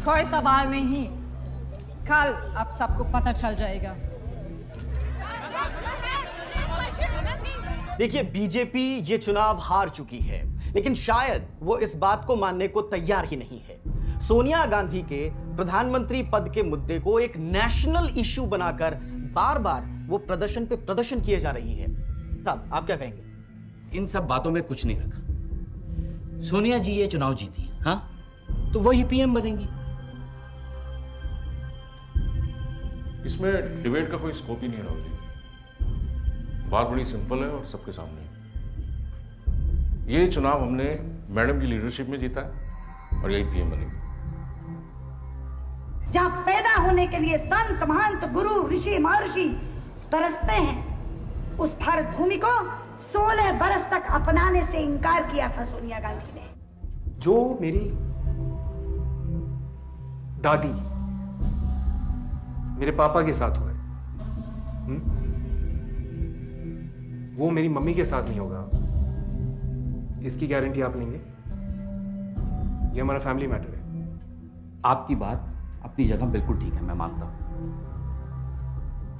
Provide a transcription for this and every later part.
कोई सवाल नहीं, कल आप सबको पता चल जाएगा। देखिए, बीजेपी ये चुनाव हार चुकी है, लेकिन शायद वो इस बात को मानने को तैयार ही नहीं है। सोनिया गांधी के प्रधानमंत्री पद के मुद्दे को एक नेशनल इश्यू बनाकर बार बार वो प्रदर्शन पे प्रदर्शन किए जा रही है। साहब, आप क्या कहेंगे? इन सब बातों में कुछ नहीं रखा। सोनिया जी ये चुनाव जीती, हाँ, तो वही पीएम बनेंगी। इसमें डिबेट का कोई स्कोप ही नहीं है राहुल जी। बात बड़ी सिंपल है और सबके सामने है। ये चुनाव हमने मैडम की लीडरशिप में जीता है और यही पीएम बनेगी। जहां पैदा होने के लिए संत महंत गुरु ऋषि महर्षि तरसते हैं, उस भारत भूमि को 16 बरस तक अपनाने से इनकार किया था सोनिया गांधी ने। जो मेरी दादी मेरे पापा के साथ हुआ है, वो मेरी मम्मी के साथ नहीं होगा, इसकी गारंटी आप लेंगे? ये हमारा फैमिली मैटर है। आपकी बात अपनी जगह बिल्कुल ठीक है, मैं मानता हूं,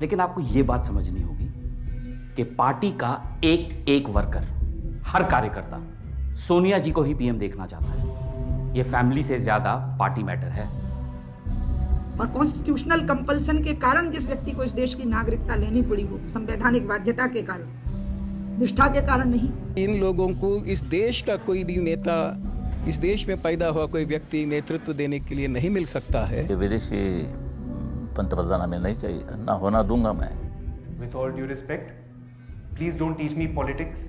लेकिन आपको यह बात समझनी होगी कि पार्टी का एक एक वर्कर, हर कार्यकर्ता सोनिया जी को ही पीएम देखना चाहता है। यह फैमिली से ज्यादा पार्टी मैटर है। और कॉन्स्टिट्यूशनल कंपल्सन के कारण जिस व्यक्ति को इस देश की नागरिकता लेनी पड़ी हो, संवैधानिक बाध्यता के कारण, निष्ठा के कारण नहीं। इन लोगों को इस देश का कोई भी नेता, इस देश में पैदा हुआ कोई व्यक्ति नेतृत्व देने के लिए नहीं मिल सकता है। विदेशी पंतप्रधान हमें नहीं चाहिए, ना होना दूंगा मैं। With all due respect, please don't teach me politics.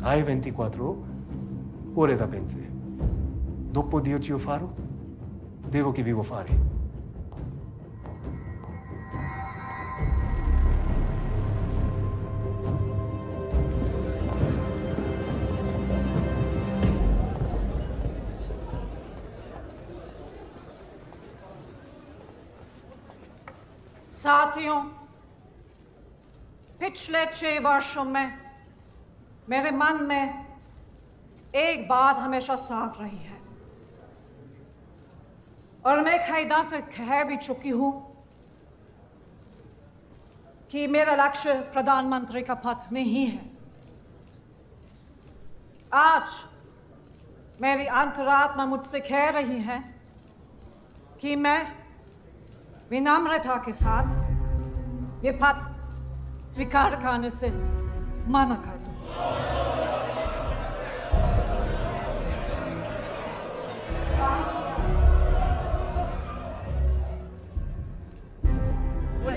Hai 24 ore da pense. Dopo Dio ci faro, devo che vivo fare. साथियों, पिछले 6 वर्षों में मेरे मन में एक बात हमेशा साफ रही है और मैं कई दफे कह भी चुकी हूं कि मेरा लक्ष्य प्रधानमंत्री का पद नहीं है। आज मेरी अंतरात्मा मुझसे कह रही है कि मैं विनम्रता के साथ ये पद स्वीकार करने से मना कर दूं।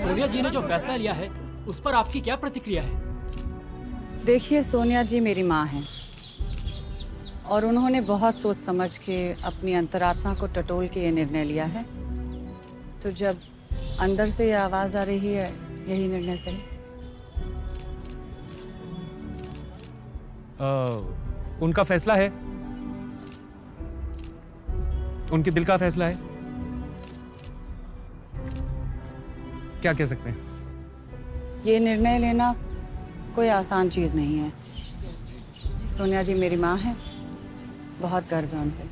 सोनिया जी ने जो फैसला लिया है उस पर आपकी क्या प्रतिक्रिया है? देखिए, सोनिया जी मेरी माँ हैं और उन्होंने बहुत सोच समझ के अपनी अंतरात्मा को टटोल के ये निर्णय लिया है। तो जब अंदर से ये आवाज आ रही है, यही निर्णय सही। उनका फैसला है, उनके दिल का फैसला है, क्या कह सकते हैं? ये निर्णय लेना कोई आसान चीज नहीं है। सोनिया जी मेरी माँ है, बहुत गर्व है उन पे।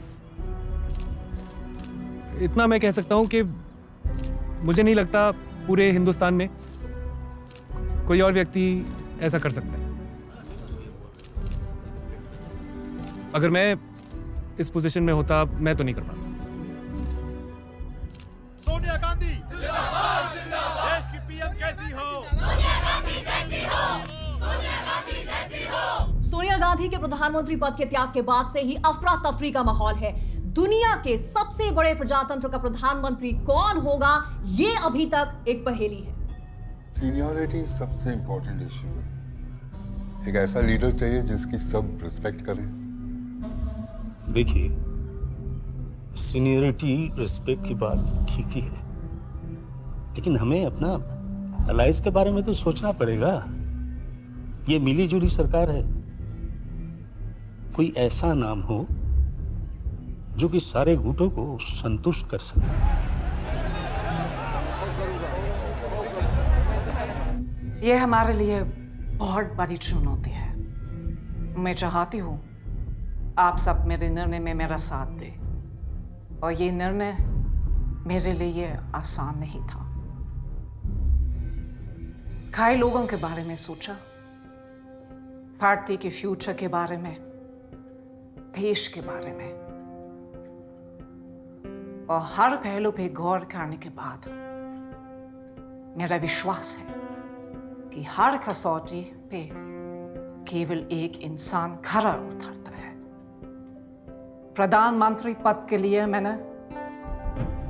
इतना मैं कह सकता हूं कि मुझे नहीं लगता पूरे हिंदुस्तान में कोई और व्यक्ति ऐसा कर सकता है। अगर मैं इस पोजीशन में होता, मैं तो नहीं कर पाता। सोनिया गांधी जिंदाबाद, जिंदाबाद। देश की पीएम कैसी हो? सोनिया गांधी जैसी हो, सोनिया गांधी जैसी हो। सोनिया गांधी के प्रधानमंत्री पद के त्याग के बाद से ही अफरा तफरी का माहौल है। दुनिया के सबसे बड़े प्रजातंत्र का प्रधानमंत्री कौन होगा, ये अभी तक एक पहेली है। सीनियरिटी सबसे इंपॉर्टेंट इश्यू है। एक ऐसा लीडर चाहिए जिसकी सब रिस्पेक्ट करें। देखिए, सीनियरिटी रिस्पेक्ट की बात ठीक ही है, लेकिन हमें अपना अलायंस के बारे में तो सोचना पड़ेगा। ये मिली जुली सरकार है, कोई ऐसा नाम हो जो कि सारे गुटों को संतुष्ट कर सके। ये हमारे लिए बहुत बड़ी चुनौती है। मैं चाहती हूँ आप सब मेरे निर्णय में मेरा साथ दें, और ये निर्णय मेरे लिए आसान नहीं था। कई लोगों के बारे में सोचा, पार्टी के फ्यूचर के बारे में, देश के बारे में, और हर पहलू पे गौर करने के बाद मेरा विश्वास है कि हर कसौटी पे केवल एक इंसान खरा उतरता है। प्रधानमंत्री पद के लिए मैंने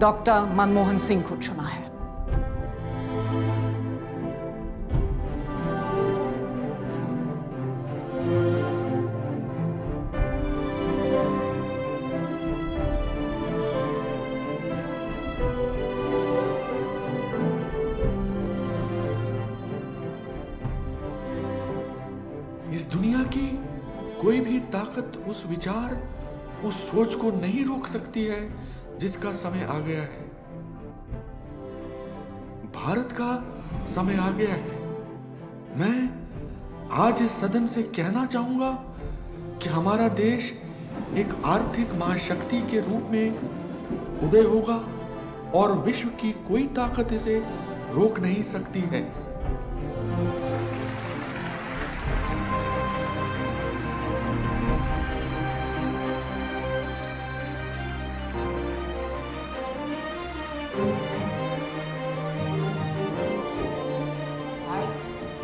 डॉक्टर मनमोहन सिंह को चुना है। की कोई भी ताकत उस विचार, उस सोच को नहीं रोक सकती है जिसका समय आ गया है। भारत का समय आ गया है। मैं आज इस सदन से कहना चाहूंगा कि हमारा देश एक आर्थिक महाशक्ति के रूप में उदय होगा और विश्व की कोई ताकत इसे रोक नहीं सकती है।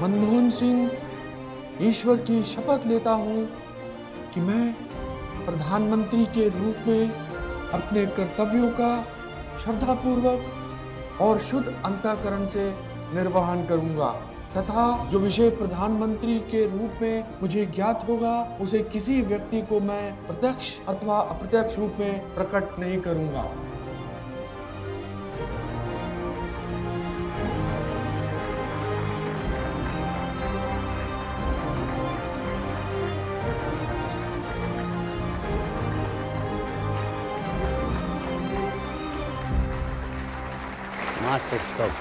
मनमोहन सिंह, ईश्वर की शपथ लेता हूं कि मैं प्रधानमंत्री के रूप में अपने कर्तव्यों का श्रद्धापूर्वक और शुद्ध अंतःकरण से निर्वहन करूंगा तथा जो विषय प्रधानमंत्री के रूप में मुझे ज्ञात होगा उसे किसी व्यक्ति को मैं प्रत्यक्ष अथवा अप्रत्यक्ष रूप में प्रकट नहीं करूंगा। Master, stop.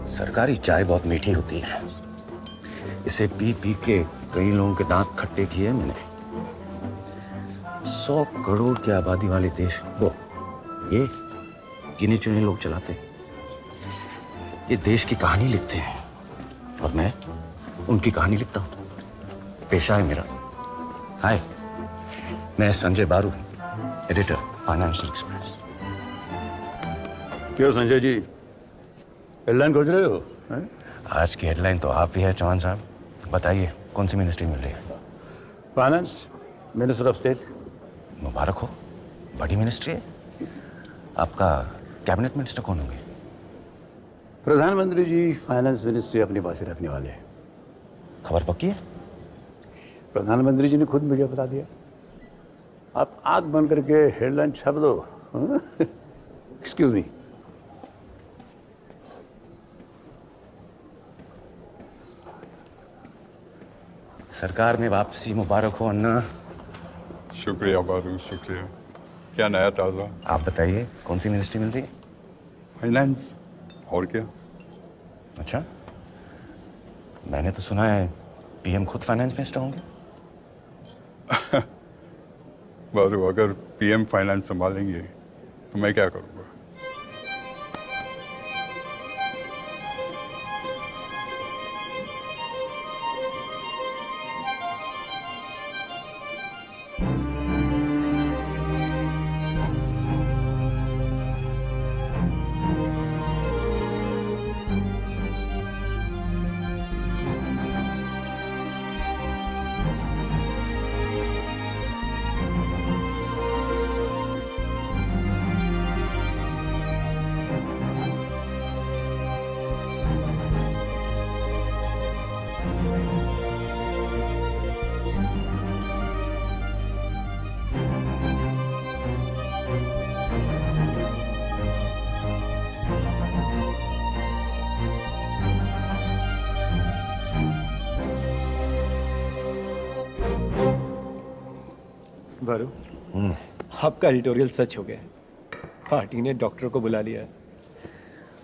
सरकारी चाय बहुत मीठी होती है। इसे पी पी के कई लोगों के दांत खट्टे किए मैंने। 100 करोड़ की आबादी वाले देश को ये गिने चुने लोग चलाते हैं। ये देश की कहानी लिखते हैं और मैं उनकी कहानी लिखता हूं। पेशा है मेरा। हाय, मैं संजय बारू, एडिटर, फाइनेंशियल एक्सप्रेस। क्यों संजय जी, हेडलाइन खोज रहे हो? आज की हेडलाइन तो आप ही है चौहान साहब। बताइए कौन सी मिनिस्ट्री मिल रही है? Finance minister of state. मुबारक हो, बड़ी मिनिस्ट्री है। आपका कैबिनेट मिनिस्टर कौन होंगे? प्रधानमंत्री जी फाइनेंस मिनिस्ट्री अपने पास ही रखने वाले हैं। खबर पक्की है? प्रधानमंत्री जी ने खुद मुझे बता दिया। आप आंख बंद करके हेडलाइन छाप दो। Excuse me. सरकार में वापसी मुबारक हो अन्ना। शुक्रिया बारू, शुक्रिया। क्या नया ताज़ा? आप बताइए कौन सी मिनिस्ट्री मिल रही है? फाइनेंस। और क्या? अच्छा, मैंने तो सुना है पीएम खुद फाइनेंस मिनिस्टर होंगे। बारू, अगर पीएम फाइनेंस संभालेंगे तो मैं क्या करूँगा? बारू, आपका एडिटोरियल सच हो गया। पार्टी ने डॉक्टर को बुला लिया है।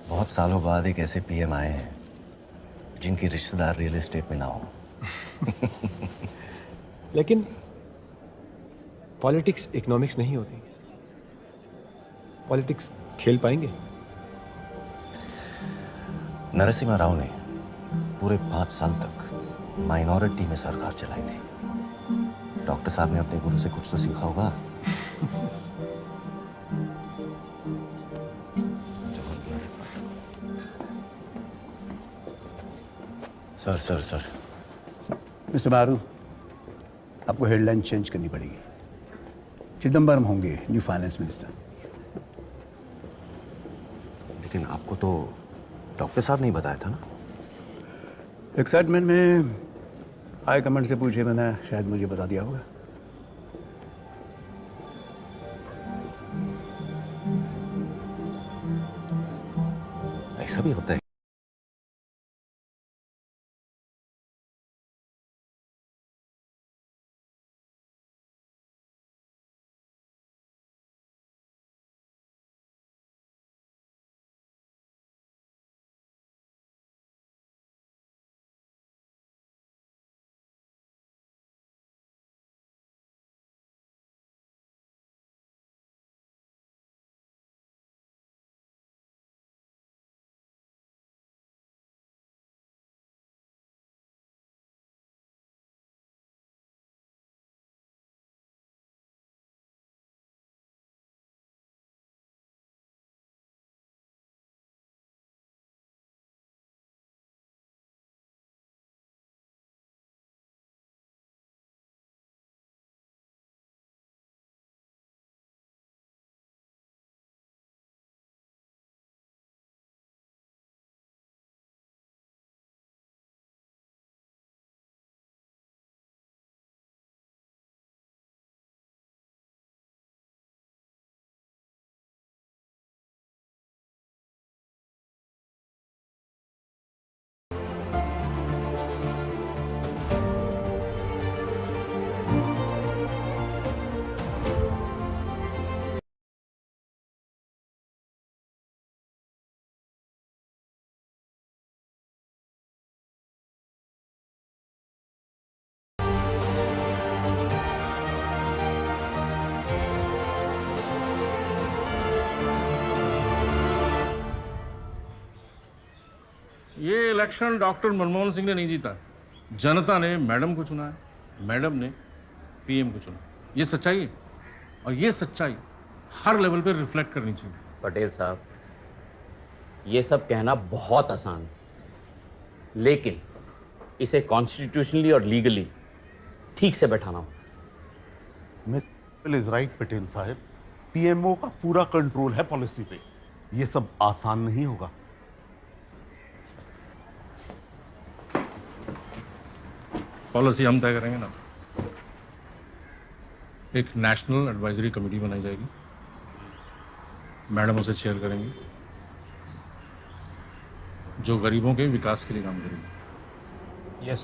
बहुत सालों बाद एक ऐसे पीएम आए हैं जिनकी रिश्तेदार रियल एस्टेट में ना हो। लेकिन पॉलिटिक्स इकोनॉमिक्स नहीं होती। पॉलिटिक्स खेल पाएंगे? नरसिम्हा राव ने पूरे 5 साल तक माइनॉरिटी में सरकार चलाई थी। डॉक्टर साहब ने अपने गुरु से कुछ तो सीखा होगा। सर मिस्टर मारू, आपको हेडलाइन चेंज करनी पड़ेगी। चिदम्बरम होंगे न्यू फाइनेंस मिनिस्टर। लेकिन आपको तो डॉक्टर साहब ने ही बताया था ना। एक्साइटमेंट में हाई कमांड से पूछे मैंने, शायद मुझे बता दिया होगा। ऐसा भी होता है। ये इलेक्शन डॉक्टर मनमोहन सिंह ने नहीं जीता, जनता ने मैडम को चुना है, मैडम ने पीएम को चुना। ये सच्चाई है और ये सच्चाई हर लेवल पे रिफ्लेक्ट करनी चाहिए। पटेल साहब, ये सब कहना बहुत आसान है, लेकिन इसे कॉन्स्टिट्यूशनली और लीगली ठीक से बैठाना होगा। मिस्टर इज राइट पटेल साहब, पीएमओ का पूरा कंट्रोल है पॉलिसी पे। ये सब आसान नहीं होगा। पॉलिसी हम तय करेंगे ना। एक नेशनल एडवाइजरी कमेटी बनाई जाएगी, मैडम उसे चेयर करेंगी, जो गरीबों के विकास के लिए काम करेगी। यस,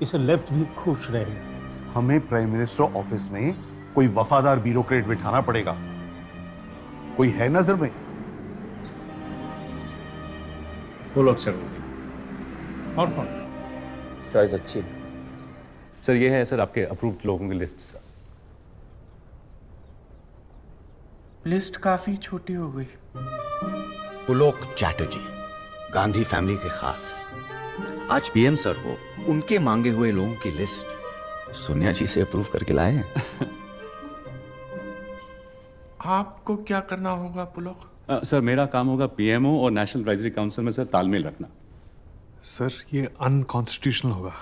इसे लेफ्ट भी खुश रहेगी। हमें प्राइम मिनिस्टर ऑफिस में कोई वफादार ब्यूरोक्रेट बिठाना पड़ेगा। कोई है नजर में? फुल अक्षर और कौन? चॉइस अच्छी है सर। ये है सर आपके अप्रूव्ड लोगों की लिस्ट सर। लिस्ट काफी छोटी हो गई। पुलोक चैटर्जी, गांधी फैमिली के खास, आज पीएम सर को उनके मांगे हुए लोगों की लिस्ट सोनिया जी से अप्रूव करके लाए हैं। आपको क्या करना होगा पुलोक? सर मेरा काम होगा पीएमओ और नेशनल एडवाइजरी काउंसिल में सर तालमेल रखना। सर ये अनकॉन्स्टिट्यूशनल होगा।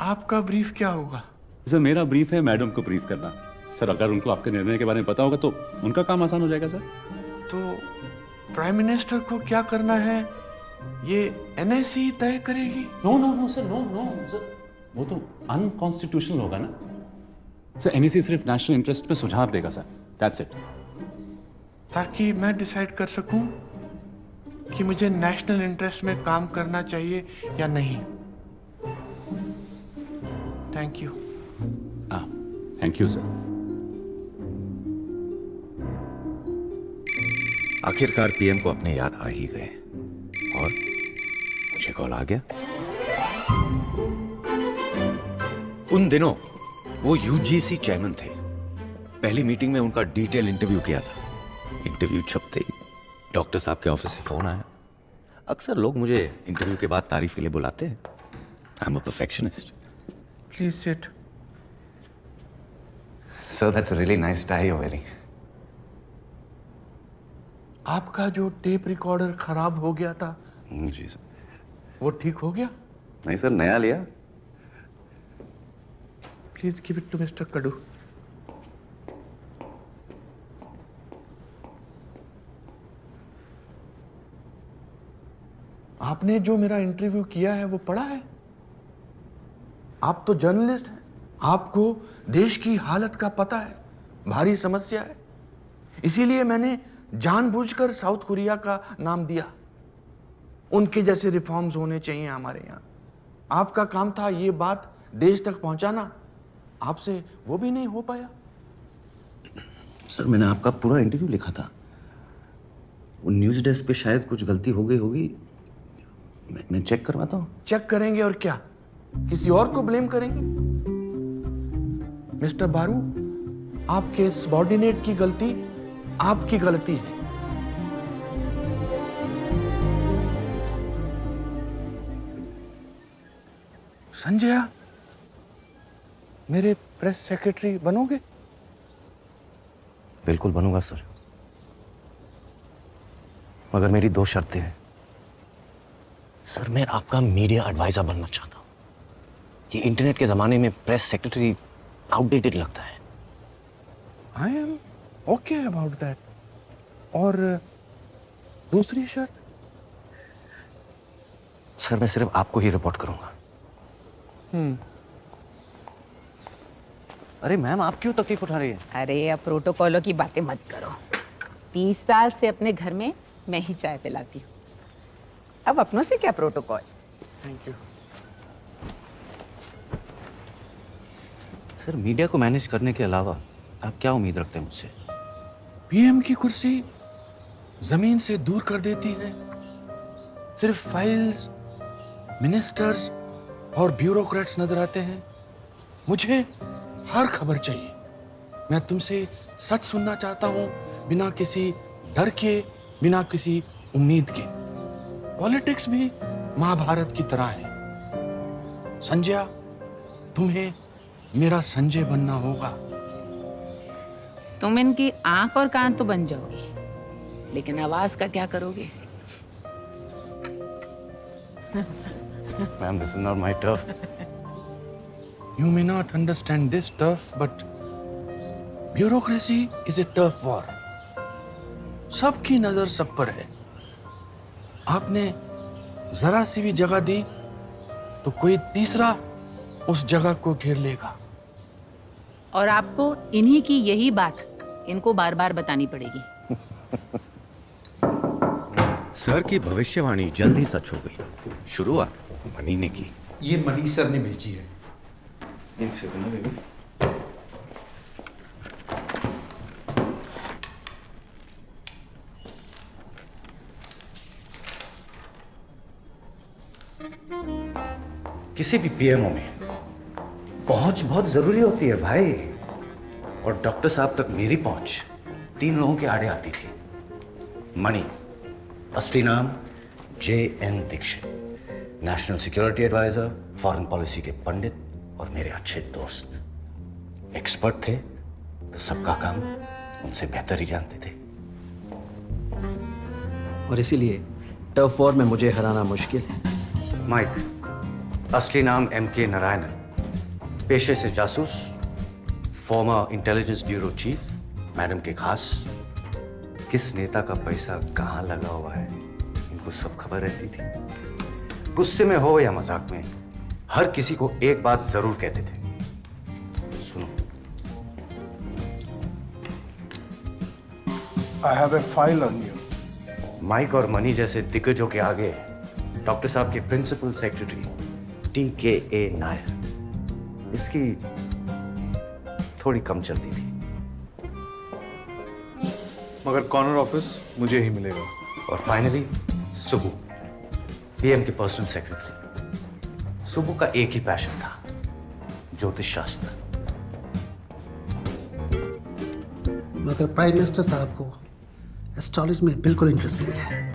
आपका ब्रीफ क्या होगा? सर मेरा ब्रीफ है मैडम को ब्रीफ करना। सर अगर उनको आपके निर्णय के बारे में पता होगा तो उनका काम आसान हो जाएगा सर। तो प्राइम मिनिस्टर को क्या करना है ये एनएससी तय करेगी? नो सर, नो सर, वो तो अनकॉन्स्टिट्यूशनल होगा ना सर। एनएससी सिर्फ नेशनल इंटरेस्ट में सुझाव देगा सर, दैट्स इट। ताकि मैं डिसाइड कर सकूं कि मुझे नेशनल इंटरेस्ट में काम करना चाहिए या नहीं। Thank you. Thank you sir. आखिरकार पीएम को अपने याद आ ही गए और मुझे कॉल आ गया। उन दिनों वो यूजीसी चेयरमैन थे। पहली मीटिंग में उनका डिटेल इंटरव्यू किया था। इंटरव्यू छपते ही डॉक्टर साहब के ऑफिस से फोन आया। अक्सर लोग मुझे इंटरव्यू के बाद तारीफ के लिए बुलाते हैं। I am a perfectionist. Please sit. Sir, that's a really nice tie you're wearing. आपका जो टेप रिकॉर्डर खराब हो गया था, जी सर। वो ठीक हो गया? नहीं सर, नया लिया। Please give it to Mr. Kadu. आपने जो मेरा इंटरव्यू किया है वो पढ़ा है? आप तो जर्नलिस्ट हैं, आपको देश की हालत का पता है, भारी समस्या है। इसीलिए मैंने जानबूझकर साउथ कोरिया का नाम दिया। उनके जैसे रिफॉर्म्स होने चाहिए हमारे यहाँ। आपका काम था ये बात देश तक पहुंचाना, आपसे वो भी नहीं हो पाया। सर, मैंने आपका पूरा इंटरव्यू लिखा था। वो न्यूज डेस्क पे शायद कुछ गलती हो गई होगी, मैं चेक करवाता हूँ। चेक करेंगे और क्या, किसी और को ब्लेम करेंगे? मिस्टर बारू, आपके सबॉर्डिनेट की गलती आपकी गलती है। संजय, मेरे प्रेस सेक्रेटरी बनोगे? बिल्कुल बनूंगा सर, मगर मेरी 2 शर्तें हैं। सर, मैं आपका मीडिया एडवाइजर बनना चाहता हूं। ये इंटरनेट के जमाने में प्रेस सेक्रेटरी आउटडेटेड लगता है। I am okay about that. और दूसरी शर्त? सर, मैं सिर्फ आपको ही रिपोर्ट करूंगा। अरे मैम, आप क्यों तकलीफ उठा रही है? अरे अब प्रोटोकॉलों की बातें मत करो। 30 साल से अपने घर में मैं ही चाय पिलाती हूँ, अब अपनों से क्या protocol. Thank you. Sir, media को मैनेज करने के अलावा आप क्या उम्मीद रखते हैं मुझसे? पीएम की कुर्सी जमीन से दूर कर देती है। सिर्फ फाइल्स, मिनिस्टर्स और ब्यूरोक्रेट्स नजर आते हैं। मुझे हर खबर चाहिए। मैं तुमसे सच सुनना चाहता हूं, बिना किसी डर के, बिना किसी उम्मीद के। पॉलिटिक्स भी महाभारत की तरह है। संजय, तुम्हें मेरा संजय बनना होगा। तुम इनकी आंख और कान तो बन जाओगे, लेकिन आवाज का क्या करोगे? Ma'am, this is not my turf. You may not understand this turf, but bureaucracy is a turf war. सबकी नजर सब पर है। आपने जरा सी भी जगह दी तो कोई तीसरा उस जगह को घेर लेगा। और आपको इन्हीं की यही बात इनको बार बार बतानी पड़ेगी। सर की भविष्यवाणी जल्द ही सच हो गई। शुरुआत मनी ने की। ये मनी सर ने भेजी है। एक सेकंड बेबी। किसी भी पीएमओ में पहुंच बहुत जरूरी होती है भाई, और डॉक्टर साहब तक मेरी पहुंच 3 लोगों के आड़े आती थी। मणि, असली नाम JN Dixit, national security advisor, foreign policy के पंडित और मेरे अच्छे दोस्त। एक्सपर्ट थे तो सबका काम उनसे बेहतर ही जानते थे। और इसीलिए टफ वॉर में मुझे हराना मुश्किल है। माइक, असली नाम MK नारायणन, पेशे से जासूस, farmer intelligence bureau chief. Madam के खास। किस नेता का पैसा कहाँ लगा हुआ है इनको सब खबर रहती थी। गुस्से में हो या मजाक में, हर किसी को एक बात जरूर कहते थे, सुनो। I have a file on you. Mike और मनी जैसे दिग्गजों के आगे डॉक्टर साहब के प्रिंसिपल सेक्रेटरी TKA नायर, इसकी थोड़ी कम चलती थी। मगर कॉर्नर ऑफिस मुझे ही मिलेगा। और फाइनली सुबु, पीएम के पर्सनल सेक्रेटरी। सुबु का एक ही पैशन था, ज्योतिष शास्त्र। मगर प्राइम मिनिस्टर साहब को एस्ट्रोलॉजी में बिल्कुल इंटरेस्ट नहीं है।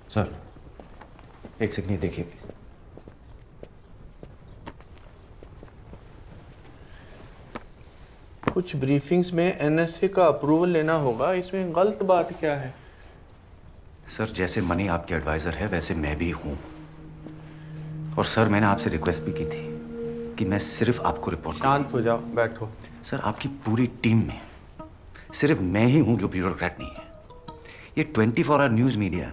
सर, एक सेकंड देखिए प्लीज। कुछ ब्रीफिंग्स में एनएसए का अप्रूवल लेना होगा, इसमें गलत बात क्या है? सर जैसे मनी आपके एडवाइजर है वैसे मैं भी हूं। और सर मैंने आपसे रिक्वेस्ट भी की थी कि मैं सिर्फ आपको रिपोर्ट। शांत हो जाओ, बैठो। सर आपकी पूरी टीम में सिर्फ मैं ही हूं जो ब्यूरोक्रेट नहीं है। ये 24 hour news media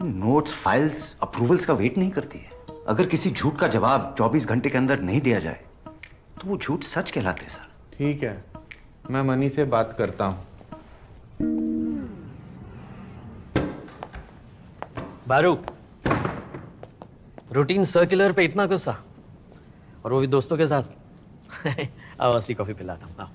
notes, files, approvals का वेट नहीं करती है। अगर किसी झूठ का जवाब 24 घंटे के अंदर नहीं दिया जाए तो वो झूठ सच कहलाते सर। ठीक है, मैं मनी से बात करता हूं। बारू, रूटीन सर्कुलर पे इतना गुस्सा, और वो भी दोस्तों के साथ। आओ असली कॉफी पिलाता हूँ, आओ।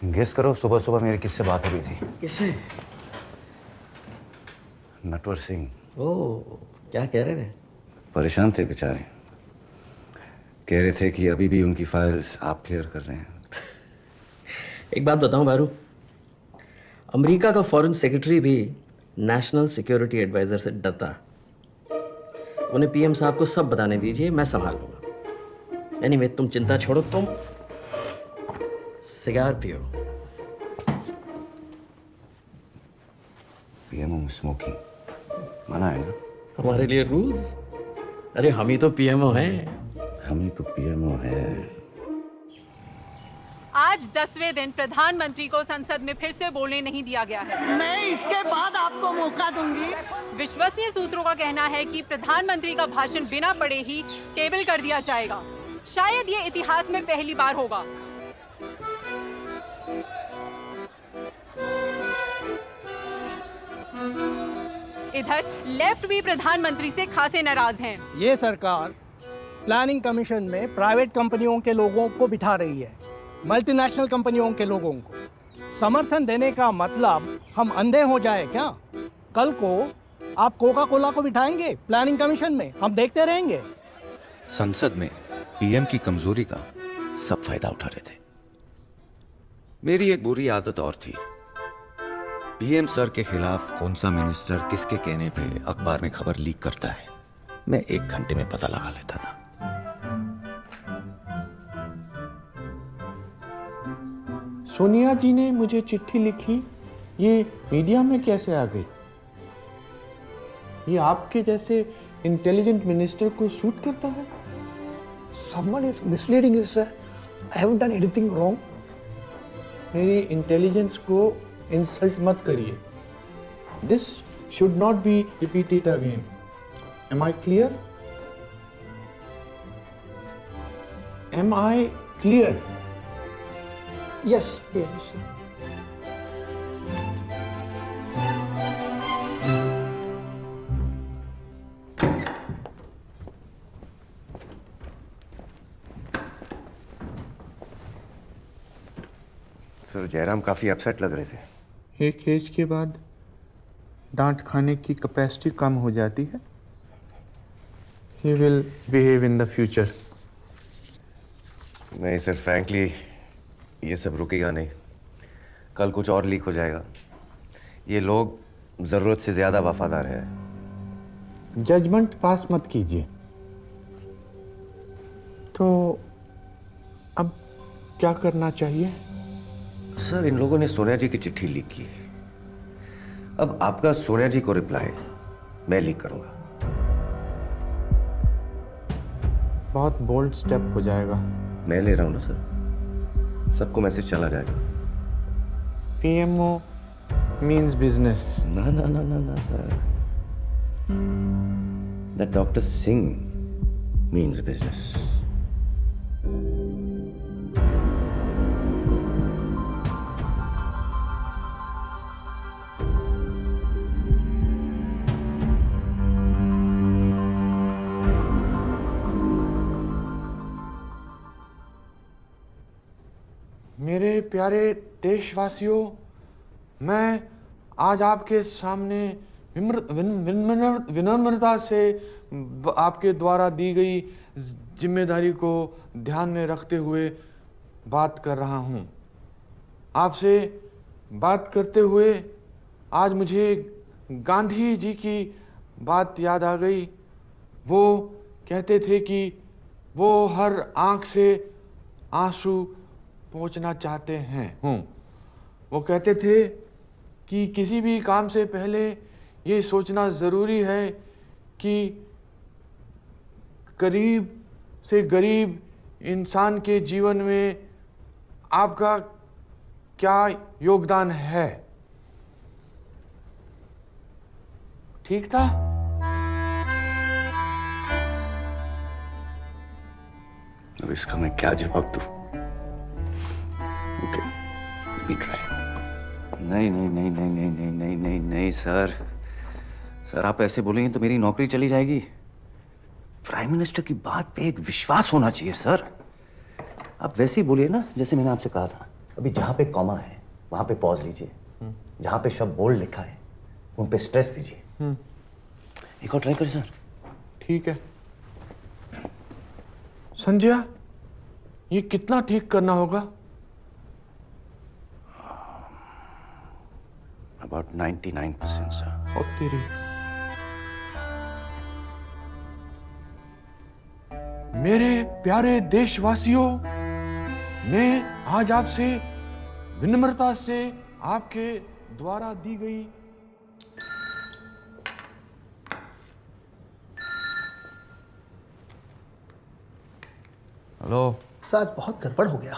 गेस करो सुबह सुबह मेरी किससे बात हो रही थी? किससे? नटवर सिंह। ओह, क्या कह रहे थे? परेशान थे बेचारे, कह रहे थे कि अभी भी उनकी फाइल्स आप क्लियर कर रहे हैं। एक बात बताऊं बारू, अमेरिका का फॉरेन सेक्रेटरी भी नेशनल सिक्योरिटी एडवाइजर से डरता। उन्हें पीएम साहब को सब बताने दीजिए, मैं संभाल लूंगा। एनीवे, तुम चिंता छोड़ो, तुम सिगार पियो। पीएमओ में स्मोकिंग मना है ना? हमारे लिए रूल्स? अरे हम ही तो पीएमओ हैं। हम ही तो पीएमओ है। आज 10वें दिन प्रधानमंत्री को संसद में फिर से बोलने नहीं दिया गया है। मैं इसके बाद आपको मौका दूंगी। विश्वसनीय सूत्रों का कहना है कि प्रधानमंत्री का भाषण बिना पढ़े ही टेबल कर दिया जाएगा। शायद ये इतिहास में पहली बार होगा। इधर लेफ्ट भी प्रधानमंत्री से खासे नाराज हैं। ये सरकार प्लानिंग कमीशन में प्राइवेट कंपनियों के लोगों को बिठा रही है, मल्टीनेशनल कंपनियों के लोगों को। समर्थन देने का मतलब हम अंधे हो जाए क्या? कल को आप कोका कोला को बिठाएंगे प्लानिंग कमीशन में, हम देखते रहेंगे। संसद में पीएम की कमजोरी का सब फायदा उठा रहे थे। मेरी एक बुरी आदत और थी, पीएम सर के खिलाफ कौन सा मिनिस्टर किसके कहने पे अखबार में खबर लीक करता है, मैं 1 घंटे में पता लगा लेता था। सोनिया जी ने मुझे चिट्ठी लिखी, ये मीडिया में कैसे आ गई? ये आपके जैसे इंटेलिजेंट मिनिस्टर को सूट करता है? Someone is misleading you, sir. I haven't done anything wrong. मेरी इंटेलिजेंस को इंसल्ट मत करिए। This should not be repeated again. Am I clear? Am I clear? Yes, yes, sir. Sir Jairam काफी upset लग रहे थे। एक एज के बाद डांट खाने की कैपेसिटी कम हो जाती है। He will behave in the future. नहीं सर, फ्रैंकली ये सब रुकेगा नहीं। कल कुछ और लीक हो जाएगा। ये लोग जरूरत से ज्यादा वफादार है। जजमेंट पास मत कीजिए। तो अब क्या करना चाहिए? सर इन लोगों ने सोनिया जी की चिट्ठी लीक की, अब आपका सोनिया जी को रिप्लाई मैं लीक करूंगा। बहुत बोल्ड स्टेप हो जाएगा। मैं ले रहा हूं ना सर, सबको मैसेज चला जाएगा। PMO means business. ना ना ना ना ना sir, that Dr. Singh means business. मेरे प्यारे देशवासियों, मैं आज आपके सामने विनम्रता से आपके द्वारा दी गई जिम्मेदारी को ध्यान में रखते हुए बात कर रहा हूं। आपसे बात करते हुए आज मुझे गांधी जी की बात याद आ गई। वो कहते थे कि वो हर आंख से आंसू पोंछना चाहते हैं। वो कहते थे कि किसी भी काम से पहले ये सोचना ज़रूरी है कि गरीब से गरीब इंसान के जीवन में आपका क्या योगदान है। ठीक था? अब इसका मैं क्या जवाब दूं? Okay, let me try. नहीं नहीं नहीं नहीं नहीं नहीं नहीं नहीं नहीं सर, सर आप ऐसे बोलेंगे तो मेरी नौकरी चली जाएगी। प्राइम मिनिस्टर की बात पे एक विश्वास होना चाहिए सर। आप वैसे ही बोलिए ना जैसे मैंने आपसे कहा था। अभी जहां पे कॉमा है वहां पे पॉज लीजिए, जहां पे शब्द बोल्ड लिखा है उन पे स्ट्रेस दीजिए। एक और ट्राई करें सर। ठीक है। संजय, ये कितना ठीक करना होगा? About 99% sir. और तेरी मेरे प्यारे देशवासियों, मैं आज आपसे विनम्रता से आपके द्वारा दी गई हेलो सर, आज बहुत गड़बड़ हो गया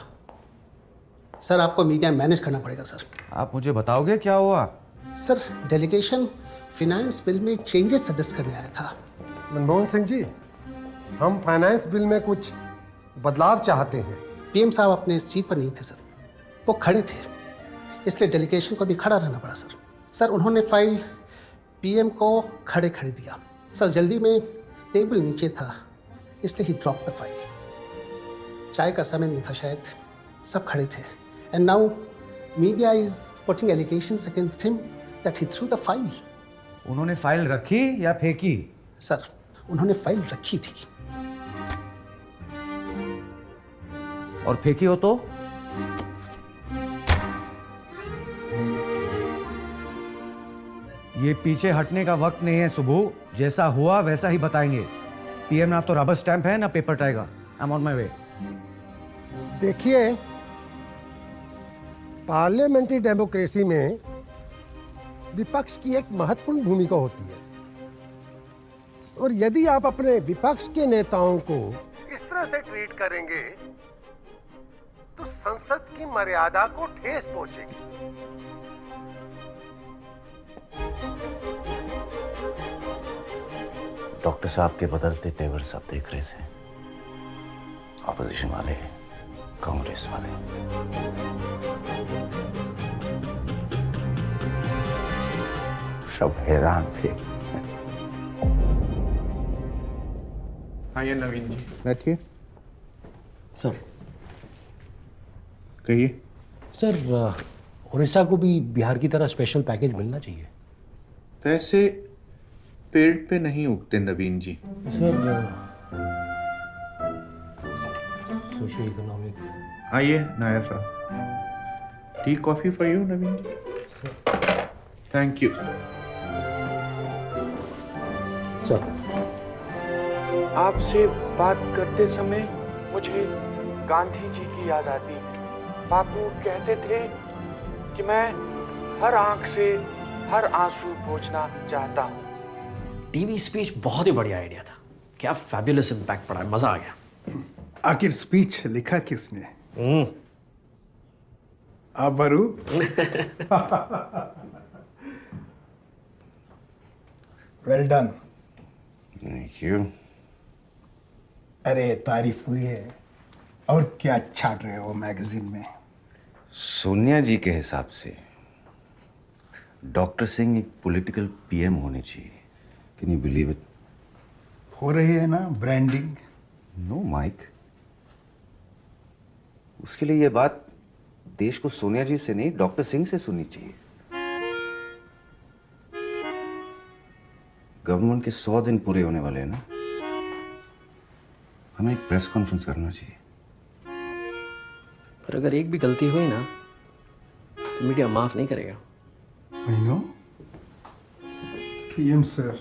सर। आपको मीडिया मैनेज करना पड़ेगा सर। आप मुझे बताओगे क्या हुआ? सर, डेलीगेशन फाइनेंस बिल में चेंजेस सजेस्ट करने आया था। मनमोहन सिंह जी, हम फाइनेंस बिल में कुछ बदलाव चाहते हैं। पीएम साहब अपने सीट पर नहीं थे सर, वो खड़े थे, इसलिए डेलीगेशन को भी खड़ा रहना पड़ा सर। सर, उन्होंने फाइल पीएम को खड़े खड़े दिया सर। जल्दी में टेबल नीचे था इसलिए ही ड्रॉप द फाइल। चाय का समय नहीं था शायद, सब खड़े थे। And now media is putting allegations against him that he through the file. उन्होंने फाइल रखी या फेंकी? सर, उन्होंने फाइल रखी थी। और फेंकी हो तो? ये पीछे हटने का वक्त नहीं है सुबू। जैसा हुआ वैसा ही बताएंगे। पीएम ना तो रबर स्टैंप है ना paper tiger. I am on my way. देखिए, पार्लियामेंट्री डेमोक्रेसी में विपक्ष की एक महत्वपूर्ण भूमिका होती है, और यदि आप अपने विपक्ष के नेताओं को इस तरह से ट्रीट करेंगे तो संसद की मर्यादा को ठेस पहुंचेगी। डॉक्टर साहब के बदलते तेवर सब देख रहे थे। ऑपोजिशन वाले, कांग्रेस वाले। सब हैरान थे। आइए नवीन जी, बैठिए। सर कहिए। सर, उड़ीसा को भी बिहार की तरह स्पेशल पैकेज मिलना चाहिए। पैसे पेड़ पे नहीं उगते Naveen ji. Sir, socio economic. आइए नायर साहब। Tea coffee for you Naveen ji. Thank you sir. आपसे बात करते समय मुझे गांधी जी की याद आती। बापू कहते थे कि मैं हर आंख से हर आंसू पोंछना चाहता हूँ। टीवी स्पीच बहुत ही बढ़िया आइडिया था। क्या फैबुलस इम्पैक्ट पड़ा है, मजा आ गया। आखिर स्पीच लिखा किसने? आप बरू? Well done. Thank you. अरे तारीफ हुई है। और क्या छाट रहे हो मैगजीन में? सोनिया जी के हिसाब से डॉक्टर सिंह एक पॉलिटिकल पीएम होने चाहिए। Can you believe it? हो रही है ना ब्रांडिंग? नो माइक, उसके लिए यह बात देश को सोनिया जी से नहीं डॉक्टर सिंह से सुननी चाहिए। गवर्नमेंट के 100 दिन पूरे होने वाले हैं ना, हमें एक प्रेस कॉन्फ्रेंस करना चाहिए। पर अगर एक भी गलती हुई ना मीडिया माफ नहीं करेगा। I know. PM सर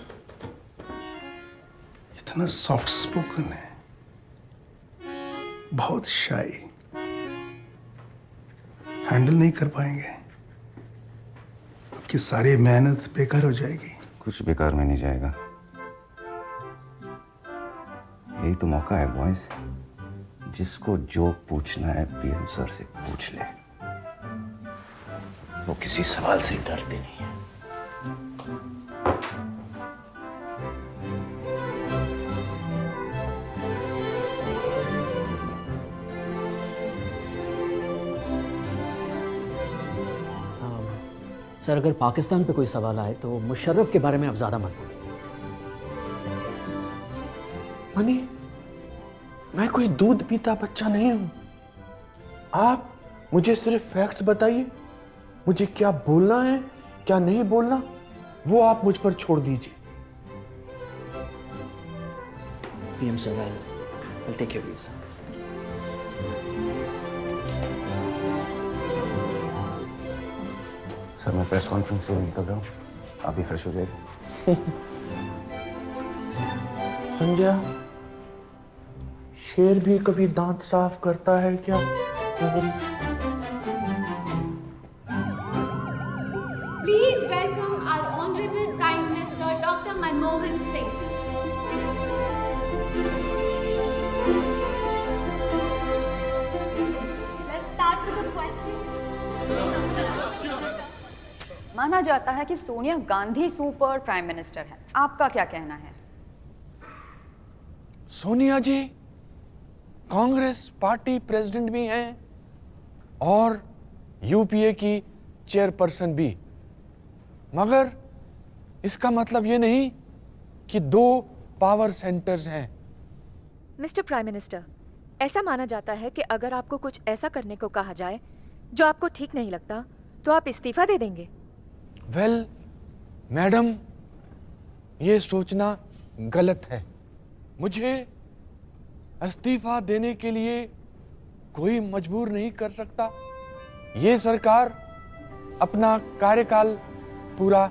इतना सॉफ्ट स्पोकन है, बहुत शाई, हैंडल नहीं कर पाएंगे। आपकी सारी मेहनत बेकार हो जाएगी। कुछ बेकार में नहीं जाएगा। यही तो मौका है बॉयज, जिसको जो पूछना है पीएम सर से पूछ ले। वो किसी सवाल से डरते नहीं है। सर, अगर पाकिस्तान पे कोई सवाल आए तो मुशर्रफ के बारे में आप ज्यादा मत बोलिए। मनी, मैं कोई दूध पीता बच्चा नहीं हूं। आप मुझे सिर्फ फैक्ट्स बताइए। मुझे क्या बोलना है क्या नहीं बोलना वो आप मुझ पर छोड़ दीजिए। PM sir, I'll take your leave, sir. Sir, मैं प्रेस कॉन्फ्रेंस के लिए निकल रहा हूँ, आप भी फ्रेश हो जाइए। संजय, शेर भी कभी दांत साफ करता है क्या? Please welcome our Honorable Prime Minister Dr. Manmohan Singh. Let's start with the question. माना जाता है कि Sonia Gandhi super prime minister है, आपका क्या कहना है? सोनिया जी कांग्रेस पार्टी प्रेसिडेंट भी हैं और यूपीए की चेयरपर्सन भी, मगर इसका मतलब ये नहीं कि दो पावर सेंटर्स हैं। मिस्टर प्राइम मिनिस्टर, ऐसा माना जाता है कि अगर आपको कुछ ऐसा करने को कहा जाए जो आपको ठीक नहीं लगता तो आप इस्तीफा दे देंगे। वेल, मैडम, ये सोचना गलत है। मुझे इस्तीफा देने के लिए कोई मजबूर नहीं कर सकता। ये सरकार अपना कार्यकाल पूरा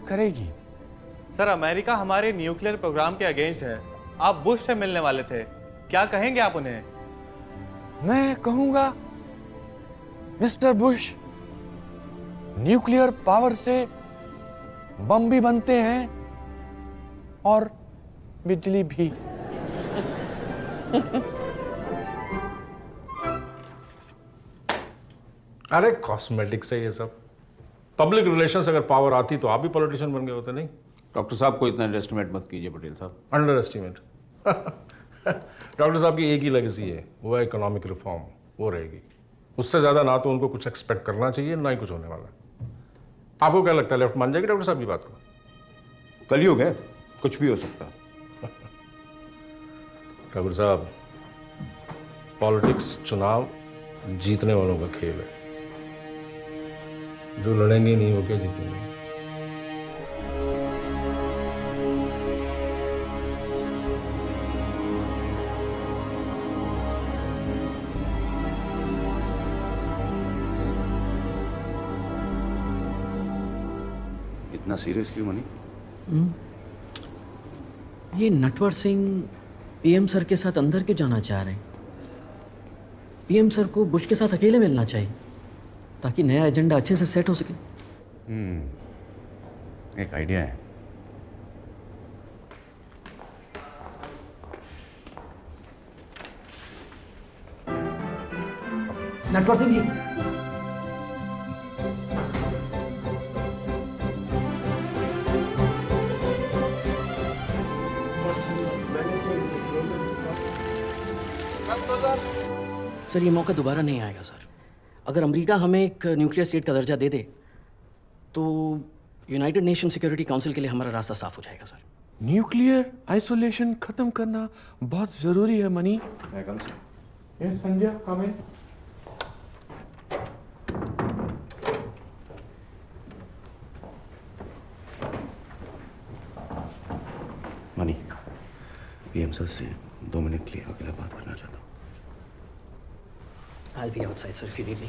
करेगी। सर, अमेरिका हमारे न्यूक्लियर प्रोग्राम के अगेंस्ट है। आप बुश से मिलने वाले थे, क्या कहेंगे आप उन्हें? मैं कहूंगा, मिस्टर बुश, न्यूक्लियर पावर से बम भी बनते हैं और बिजली भी। अरे कॉस्मेटिक्स है ये सब। पब्लिक रिलेशंस अगर पावर आती तो आप भी पॉलिटिशियन बन गए होते, नहीं? डॉक्टर साहब को इतना अंडर एस्टिमेट मत कीजिए पटेल साहब। Under estimate? डॉक्टर साहब की एक ही लेगेसी है, वो है इकोनॉमिक रिफॉर्म, वो रहेगी। उससे ज्यादा ना तो उनको कुछ एक्सपेक्ट करना चाहिए, ना ही कुछ होने वाला। आपको क्या लगता है, लेफ्ट मान जाएगी डॉक्टर साहब की बात को? कलयुग है, कुछ भी हो सकता है। ठाकुर साहब, पॉलिटिक्स चुनाव जीतने वालों का खेल है। जो लड़ेंगे नहीं वो क्या जीतेंगे? इतना सीरियस क्यों मनी? ये नटवर सिंह पीएम सर के साथ अंदर क्यों जाना चाह रहे हैं? पीएम सर को बुश के साथ अकेले मिलना चाहिए ताकि नया एजेंडा अच्छे से सेट हो सके। एक आइडिया है। नटवर सिंह जी, सर ये मौका दोबारा नहीं आएगा सर। अगर अमेरिका हमें एक न्यूक्लियर स्टेट का दर्जा दे दे तो यूनाइटेड नेशन सिक्योरिटी काउंसिल के लिए हमारा रास्ता साफ हो जाएगा सर। न्यूक्लियर आइसोलेशन खत्म करना बहुत जरूरी है मनी। यस संजय, कम इन। मनी, पीएम सर से 2 मिनट के लिए अकेला बात करना चाहता हूँ। I'll be outside, sir, if you need me.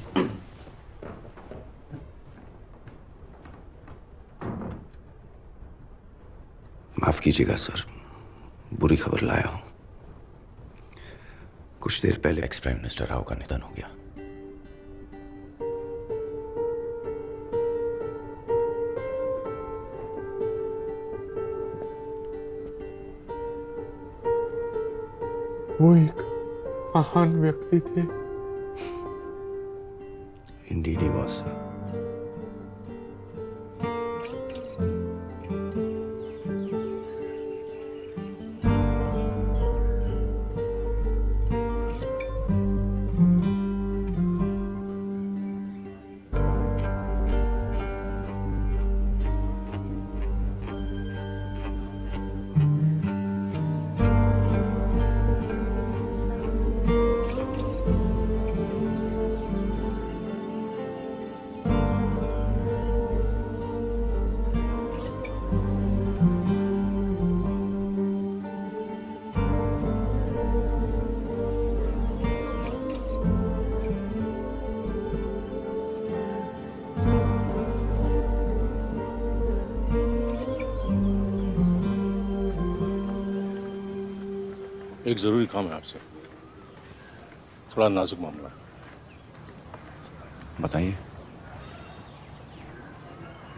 माफ कीजिएगा सर, बुरी खबर लाया हूं। कुछ देर पहले एक्स प्राइम मिनिस्टर राव का निधन हो गया। वो एक महान व्यक्ति थे। Indeed he was, sir. एक जरूरी काम है आपसे, थोड़ा नाजुक मामला है। बताइए।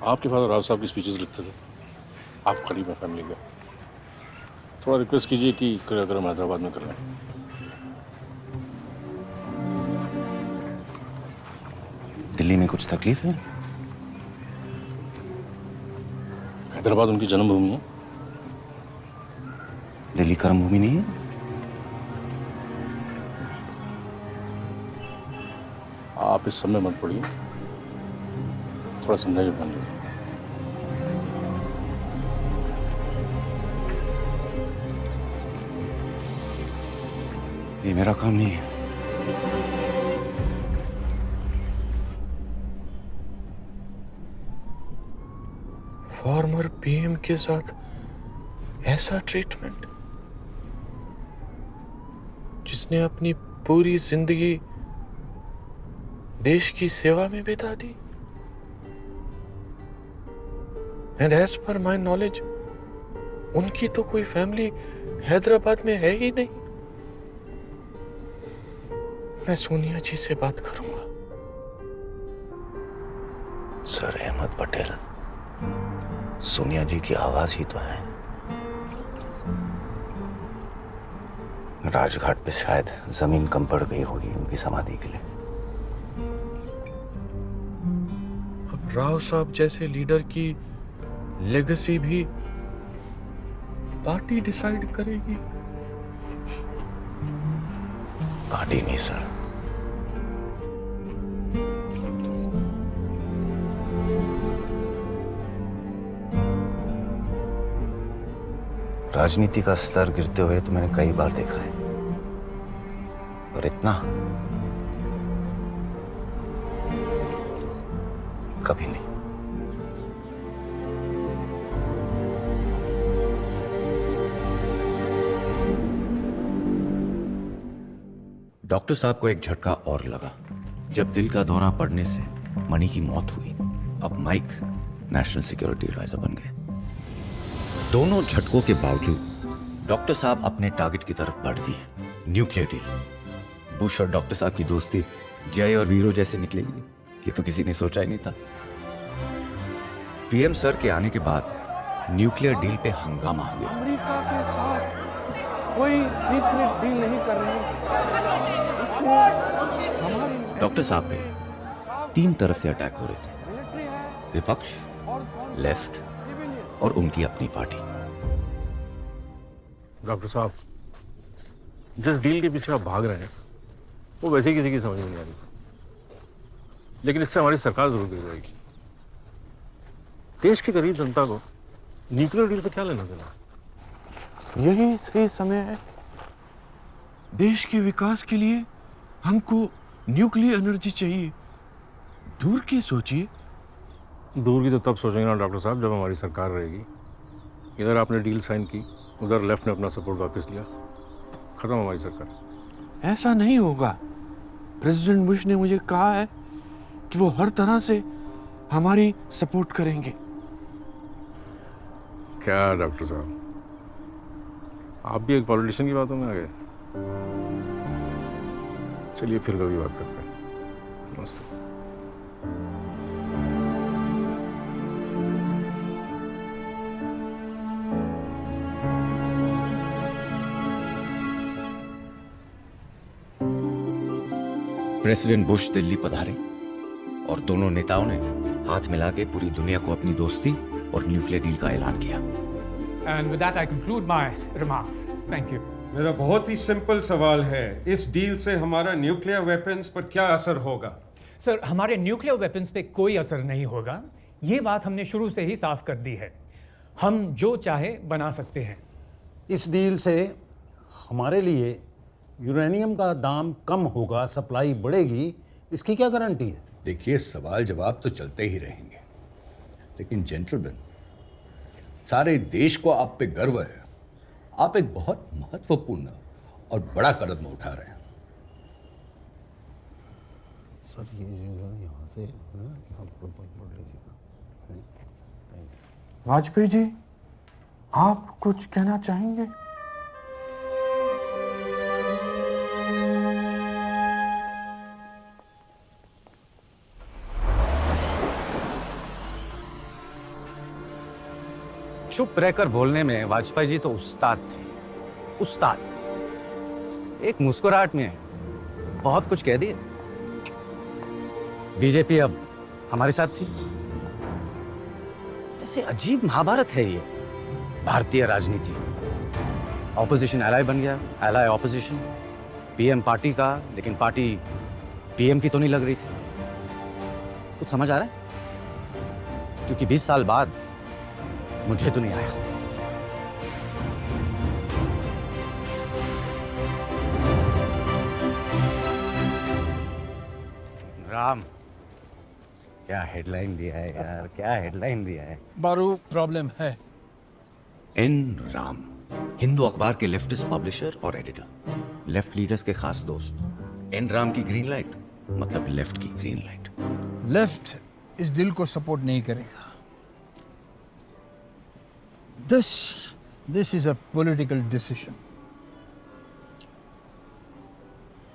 आपके फादर राव साहब की स्पीचेस लिखते थे, आप करीब हैं फैमिली के, थोड़ा रिक्वेस्ट कीजिए कि कार्यक्रम हैदराबाद में कर लें। दिल्ली में कुछ तकलीफ है? हैदराबाद उनकी जन्मभूमि है। दिल्ली कर्मभूमि नहीं है? आप इस समय मत पड़िए, थोड़ा समझाइए बन लीजिए। ये मेरा काम नहीं है। फॉर्मर पीएम के साथ ऐसा ट्रीटमेंट, जिसने अपनी पूरी जिंदगी देश की सेवा में बिता दी। And as per my knowledge उनकी तो कोई फैमिली हैदराबाद में है ही नहीं। मैं सोनिया जी से बात करूंगा। सर अहमद पटेल, सोनिया जी की आवाज ही तो है। राजघाट पे शायद जमीन कम पड़ गई होगी उनकी समाधि के लिए। अब राव साहब जैसे लीडर की लेगेसी भी पार्टी डिसाइड करेगी। पार्टी नहीं सर, राजनीति का स्तर गिरते हुए तो मैंने कई बार देखा है, और इतना कभी नहीं। डॉक्टर साहब को एक झटका और लगा जब दिल का दौरा पड़ने से मणि की मौत हुई। अब माइक नेशनल सिक्योरिटी एडवाइजर बन गए। दोनों झटकों के बावजूद डॉक्टर साहब अपने टारगेट की तरफ बढ़ दिए, न्यूक्लियर डील। बुश और डॉक्टर साहब की दोस्ती जय और वीरों जैसे निकलेगी, ये तो किसी ने सोचा ही नहीं था। पीएम सर के आने के बाद न्यूक्लियर डील पे हंगामा हो गया। अमेरिका के साथ कोई सीक्रेट डील नहीं कर रहे। डॉक्टर साहब पे 3 तरफ से अटैक हो रहे थे, विपक्ष, लेफ्ट और उनकी अपनी पार्टी। डॉक्टर साहब, जिस डील के पीछे आप भाग रहे हैं वो वैसे ही किसी की समझ में नहीं आ रही, लेकिन इससे हमारी सरकार जरूर गिर जाएगी। देश की गरीब जनता को न्यूक्लियर डील से क्या लेना देना? यही सही समय है। देश के विकास के लिए हमको न्यूक्लियर एनर्जी चाहिए। दूर की सोचिए। दूर की तो तब सोचेंगे ना डॉक्टर साहब जब हमारी सरकार रहेगी। इधर आपने डील साइन की, उधर लेफ्ट ने अपना सपोर्ट वापस लिया, खत्म हमारी सरकार। ऐसा नहीं होगा। प्रेसिडेंट बुश ने मुझे कहा है कि वो हर तरह से हमारी सपोर्ट करेंगे। क्या डॉक्टर साहब, आप भी एक पॉलिटिशियन की बातों में आ गए। चलिए फिर कभी बात करते हैं। नमस्ते। प्रेसिडेंट बुश दिल्ली पधारे और दोनों नेताओं ने हाथ मिला के पूरी दुनिया को अपनी दोस्ती और न्यूक्लियर डील का ऐलान किया। And with that I conclude my remarks. Thank you. मेरा बहुत ही सिंपल सवाल है, इस डील से हमारा न्यूक्लियर वेपन्स पर क्या असर होगा? सर, हमारे न्यूक्लियर वेपन्स पे कोई असर नहीं होगा। ये बात हमने शुरू से ही साफ कर दी है। हम जो चाहे बना सकते हैं। इस डील से हमारे लिए यूरेनियम का दाम कम होगा, सप्लाई बढ़ेगी, इसकी क्या गारंटी है? देखिए, सवाल जवाब तो चलते ही रहेंगे, लेकिन जेंटलमैन, सारे देश को आप पे गर्व है। आप एक बहुत महत्वपूर्ण और बड़ा कदम उठा रहे हैं। सर, ये यहाँ से वाजपेयी जी, आप कुछ कहना चाहेंगे? चुप रहकर बोलने में वाजपेयी जी तो उस्ताद थे, उस्ताद। एक मुस्कुराहट में बहुत कुछ कह दिए। बीजेपी अब हमारे साथ थी। ऐसे अजीब महाभारत है ये भारतीय राजनीति। ऑपोजिशन एलाय बन गया, एलाय ऑपोजिशन। पीएम पार्टी का, लेकिन पार्टी पीएम की तो नहीं लग रही थी। कुछ समझ आ रहा है? क्योंकि 20 साल बाद मुझे तो नहीं आया। राम, क्या हेडलाइन दिया है यार, क्या हेडलाइन दिया है। बारू, प्रॉब्लम है। एन राम, हिंदू अखबार के लेफ्टिस्ट पब्लिशर और एडिटर, लेफ्ट लीडर्स के खास दोस्त। एन राम की ग्रीन लाइट मतलब लेफ्ट की ग्रीन लाइट। लेफ्ट इस दिल को सपोर्ट नहीं करेगा। This is a political decision.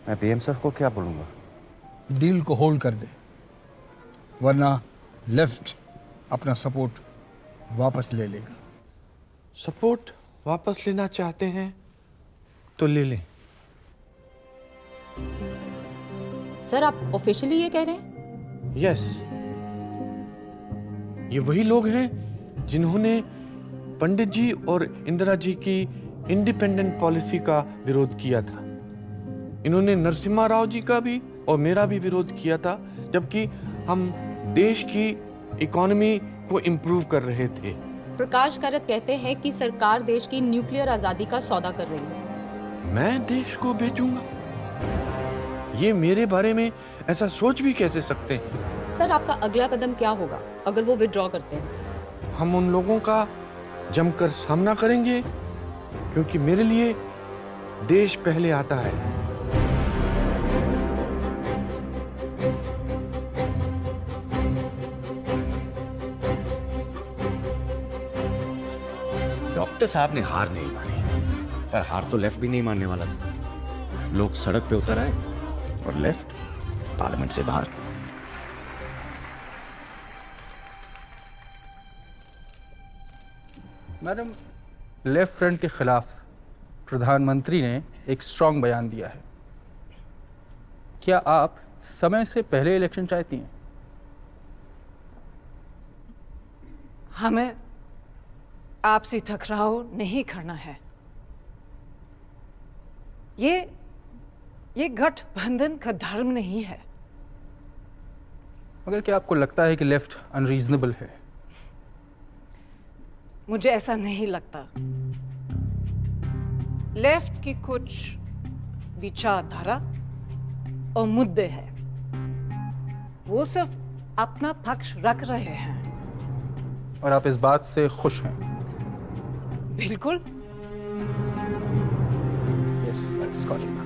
मैं पीएम सर को क्या बोलूंगा? डील को होल्ड कर दे, वरना लेफ्ट अपना सपोर्ट वापस ले लेगा। सपोर्ट वापस लेना चाहते हैं तो ले लें। सर, आप ऑफिशियली ये कह रहे हैं? यस, ये वही लोग हैं जिन्होंने पंडित जी और इंदिरा जी की इंडिपेंडेंट पॉलिसी का विरोध किया था। इन्होंने नरसिम्हा राव जी का भी और मेरा भी विरोध किया था, जबकि हम देश की इकोनॉमी को इम्प्रूव कर रहे थे। प्रकाश कारत कहते हैं कि सरकार देश की न्यूक्लियर आजादी का सौदा कर रही है। मैं देश को बेचूंगा? ये मेरे बारे में ऐसा सोच भी कैसे सकते हैं? सर, आपका अगला कदम क्या होगा अगर वो विड्रॉ करते हैं? हम उन लोगों का जमकर सामना करेंगे, क्योंकि मेरे लिए देश पहले आता है। डॉक्टर साहब ने हार नहीं मानी, पर हार तो लेफ्ट भी नहीं मानने वाला था। लोग सड़क पे उतर आए और लेफ्ट पार्लियामेंट से बाहर। मैडम, लेफ्ट फ्रंट के खिलाफ प्रधानमंत्री ने एक स्ट्रांग बयान दिया है। क्या आप समय से पहले इलेक्शन चाहती हैं? हमें आपसी टकराव नहीं करना है। ये गठबंधन का धर्म नहीं है। मगर क्या आपको लगता है कि लेफ्ट अनरीजनेबल है? मुझे ऐसा नहीं लगता। लेफ्ट की कुछ विचारधारा और मुद्दे हैं, वो सिर्फ अपना पक्ष रख रहे हैं। और आप इस बात से खुश हैं? बिल्कुल। Yes, that's correct.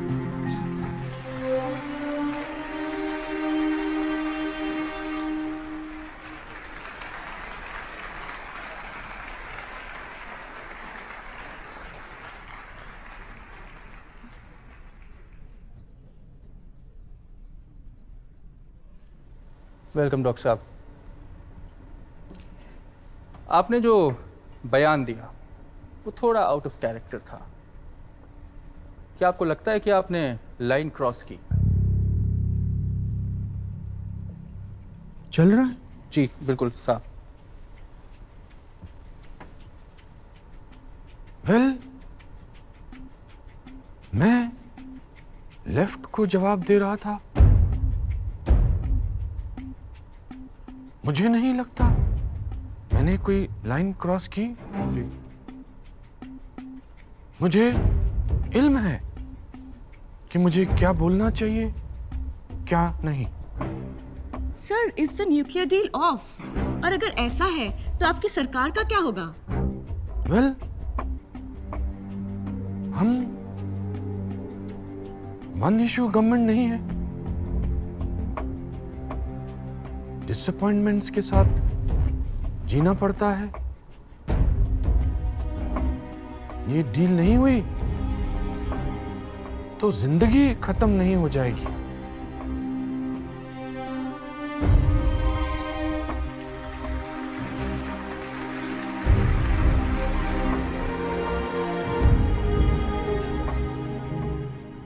Welcome doctor साहब। आपने जो बयान दिया वो थोड़ा आउट ऑफ कैरेक्टर था। क्या आपको लगता है कि आपने लाइन क्रॉस की? चल रहा है? जी बिल्कुल साहब। वेल, मैं लेफ्ट को जवाब दे रहा था। मुझे नहीं लगता मैंने कोई लाइन क्रॉस की। जी। मुझे इल्म है कि मुझे क्या बोलना चाहिए, क्या नहीं। Sir, is the nuclear deal of? और अगर ऐसा है तो आपकी सरकार का क्या होगा? वेल, हम वन इश्यू गवर्नमेंट नहीं है। डिसअपॉइंटमेंट्स के साथ जीना पड़ता है। ये डील नहीं हुई तो जिंदगी खत्म नहीं हो जाएगी।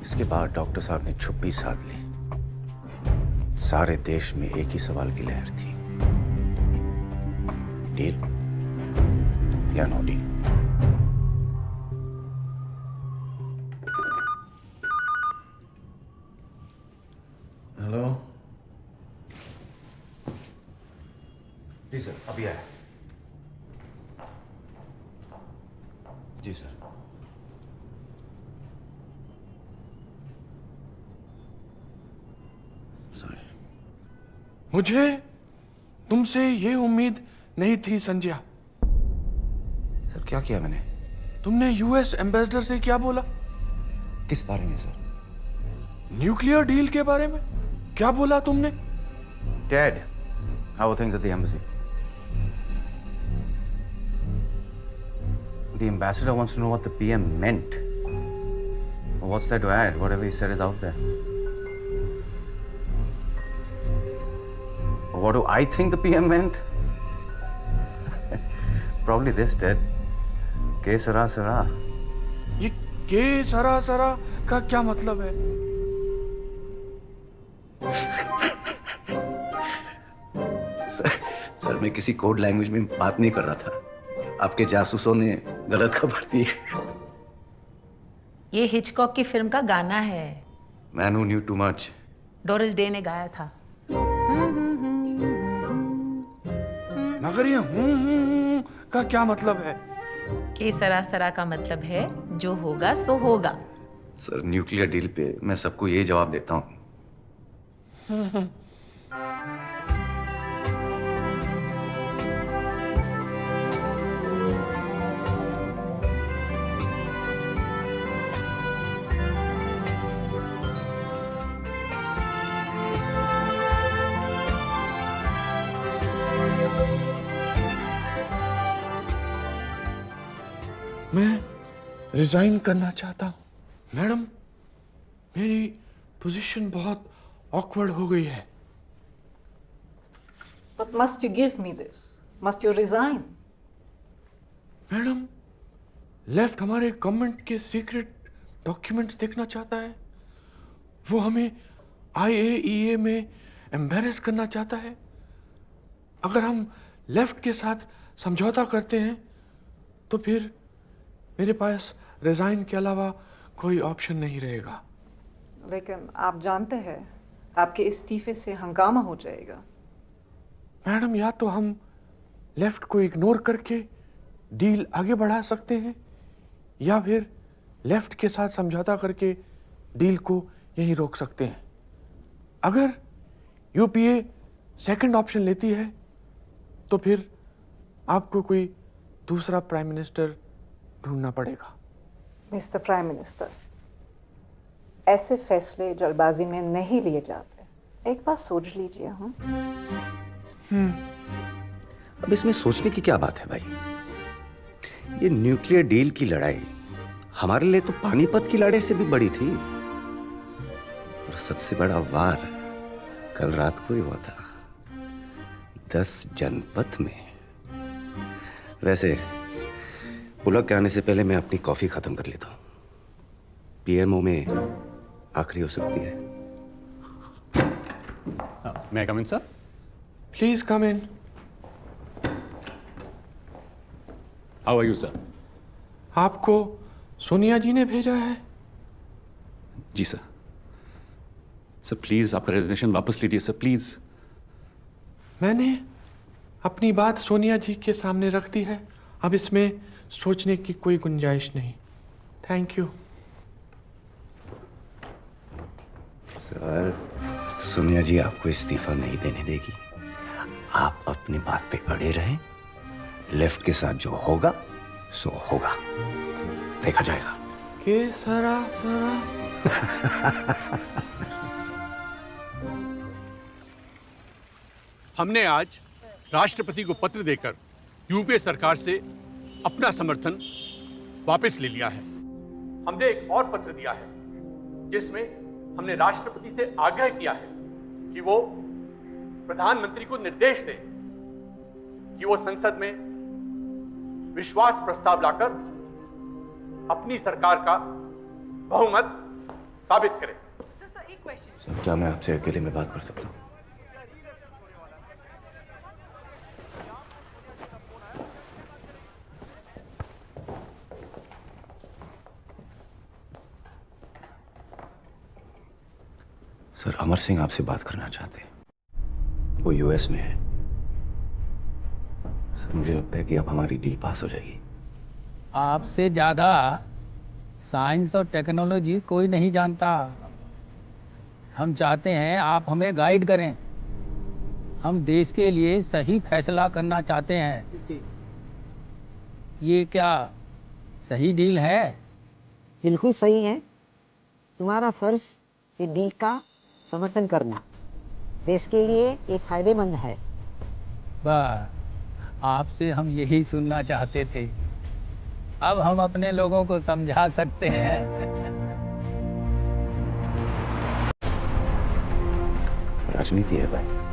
इसके बाद डॉक्टर साहब ने चुप्पी साध ली। सारे देश में एक ही सवाल की लहर थी, डील या नो डील। हेलो जी सर, अभी आया। जी सर। मुझे तुमसे ये उम्मीद नहीं थी संजय। सर क्या किया मैंने? तुमने यूएस एम्बेसडर से क्या बोला? किस बारे में सर? न्यूक्लियर डील के बारे में क्या बोला तुमने? Dad, how are things at the embassy? The ambassador wants to know what the PM meant. What's there to add? Whatever he said is out there. What do I think the PM meant? Probably this, Dad. के सरा सरा। ये के सरा सरा का क्या मतलब है? सर मैं किसी कोड लैंग्वेज में बात नहीं कर रहा था। आपके जासूसों ने गलत खबर दी है। ये हिचकॉक की फिल्म का गाना है। Man who knew too much. Doris day ने गाया था। मगर ये का क्या मतलब है? के सरासरा का मतलब है जो होगा सो होगा। सर न्यूक्लियर डील पे मैं सबको ये जवाब देता हूँ। मैं रिजाइन करना चाहता हूं। मैडम, मेरी पोजीशन बहुत ऑकवर्ड हो गई है। But must you give me this? Must you resign? Madam, left हमारे गवर्नमेंट के सीक्रेट डॉक्यूमेंट्स देखना चाहता है। वो हमें IAEA में एम्बेरस करना चाहता है। अगर हम लेफ्ट के साथ समझौता करते हैं तो फिर मेरे पास रिजाइन के अलावा कोई ऑप्शन नहीं रहेगा। लेकिन आप जानते हैं आपके इस्तीफे से हंगामा हो जाएगा। मैडम, या तो हम लेफ्ट को इग्नोर करके डील आगे बढ़ा सकते हैं या फिर लेफ्ट के साथ समझौता करके डील को यहीं रोक सकते हैं। अगर यूपीए सेकंड ऑप्शन लेती है तो फिर आपको कोई दूसरा प्राइम मिनिस्टर ढूंढना पड़ेगा। मिस्टर प्राइम मिनिस्टर, ऐसे फैसले जल्दबाजी में नहीं लिए जाते। एक बार सोच लीजिए। अब इसमें सोचने की क्या बात है भाई? ये न्यूक्लियर डील की लड़ाई हमारे लिए तो पानीपत की लड़ाई से भी बड़ी थी। और सबसे बड़ा वार कल रात को ही हुआ था। 10 जनपथ में। वैसे पुलक के आने से पहले मैं अपनी कॉफी खत्म कर लेता हूँ। पीएमओ में आखिरी हो सकती है। May I come in, sir? Please come in. How are you, sir? आपको सोनिया जी ने भेजा है? जी सर। सर प्लीज आपका रेजिग्नेशन वापस लीजिए सर, प्लीज। मैंने अपनी बात सोनिया जी के सामने रख दी है। अब इसमें सोचने की कोई गुंजाइश नहीं। Thank you. सर, सोनिया जी आपको इस्तीफा नहीं देने देगी। आप अपनी बात पे अड़े रहें। लेफ्ट के साथ जो होगा सो होगा, देखा जाएगा। के सरा सरा। हमने आज राष्ट्रपति को पत्र देकर यूपीए सरकार से अपना समर्थन वापस ले लिया है। हमने एक और पत्र दिया है जिसमें हमने राष्ट्रपति से आग्रह किया है कि वो प्रधानमंत्री को निर्देश दें कि वो संसद में विश्वास प्रस्ताव लाकर अपनी सरकार का बहुमत साबित करें। सर, क्या मैं आपसे अकेले में बात कर सकता हूँ? सर, अमर सिंह आपसे बात करना चाहते हैं। वो यूएस में है। सर, मुझे लगता है कि अब हमारी डील पास हो जाएगी। आपसे ज्यादा साइंस और टेक्नोलॉजी कोई नहीं जानता। हम चाहते हैं आप हमें गाइड करें। हम देश के लिए सही फैसला करना चाहते हैं। ये क्या सही डील है? बिल्कुल सही है। तुम्हारा फर्ज ये डील का समर्थन करना देश के लिए ये फायदेमंद है। बस आपसे हम यही सुनना चाहते थे। अब हम अपने लोगों को समझा सकते हैं। राजनीति है भाई।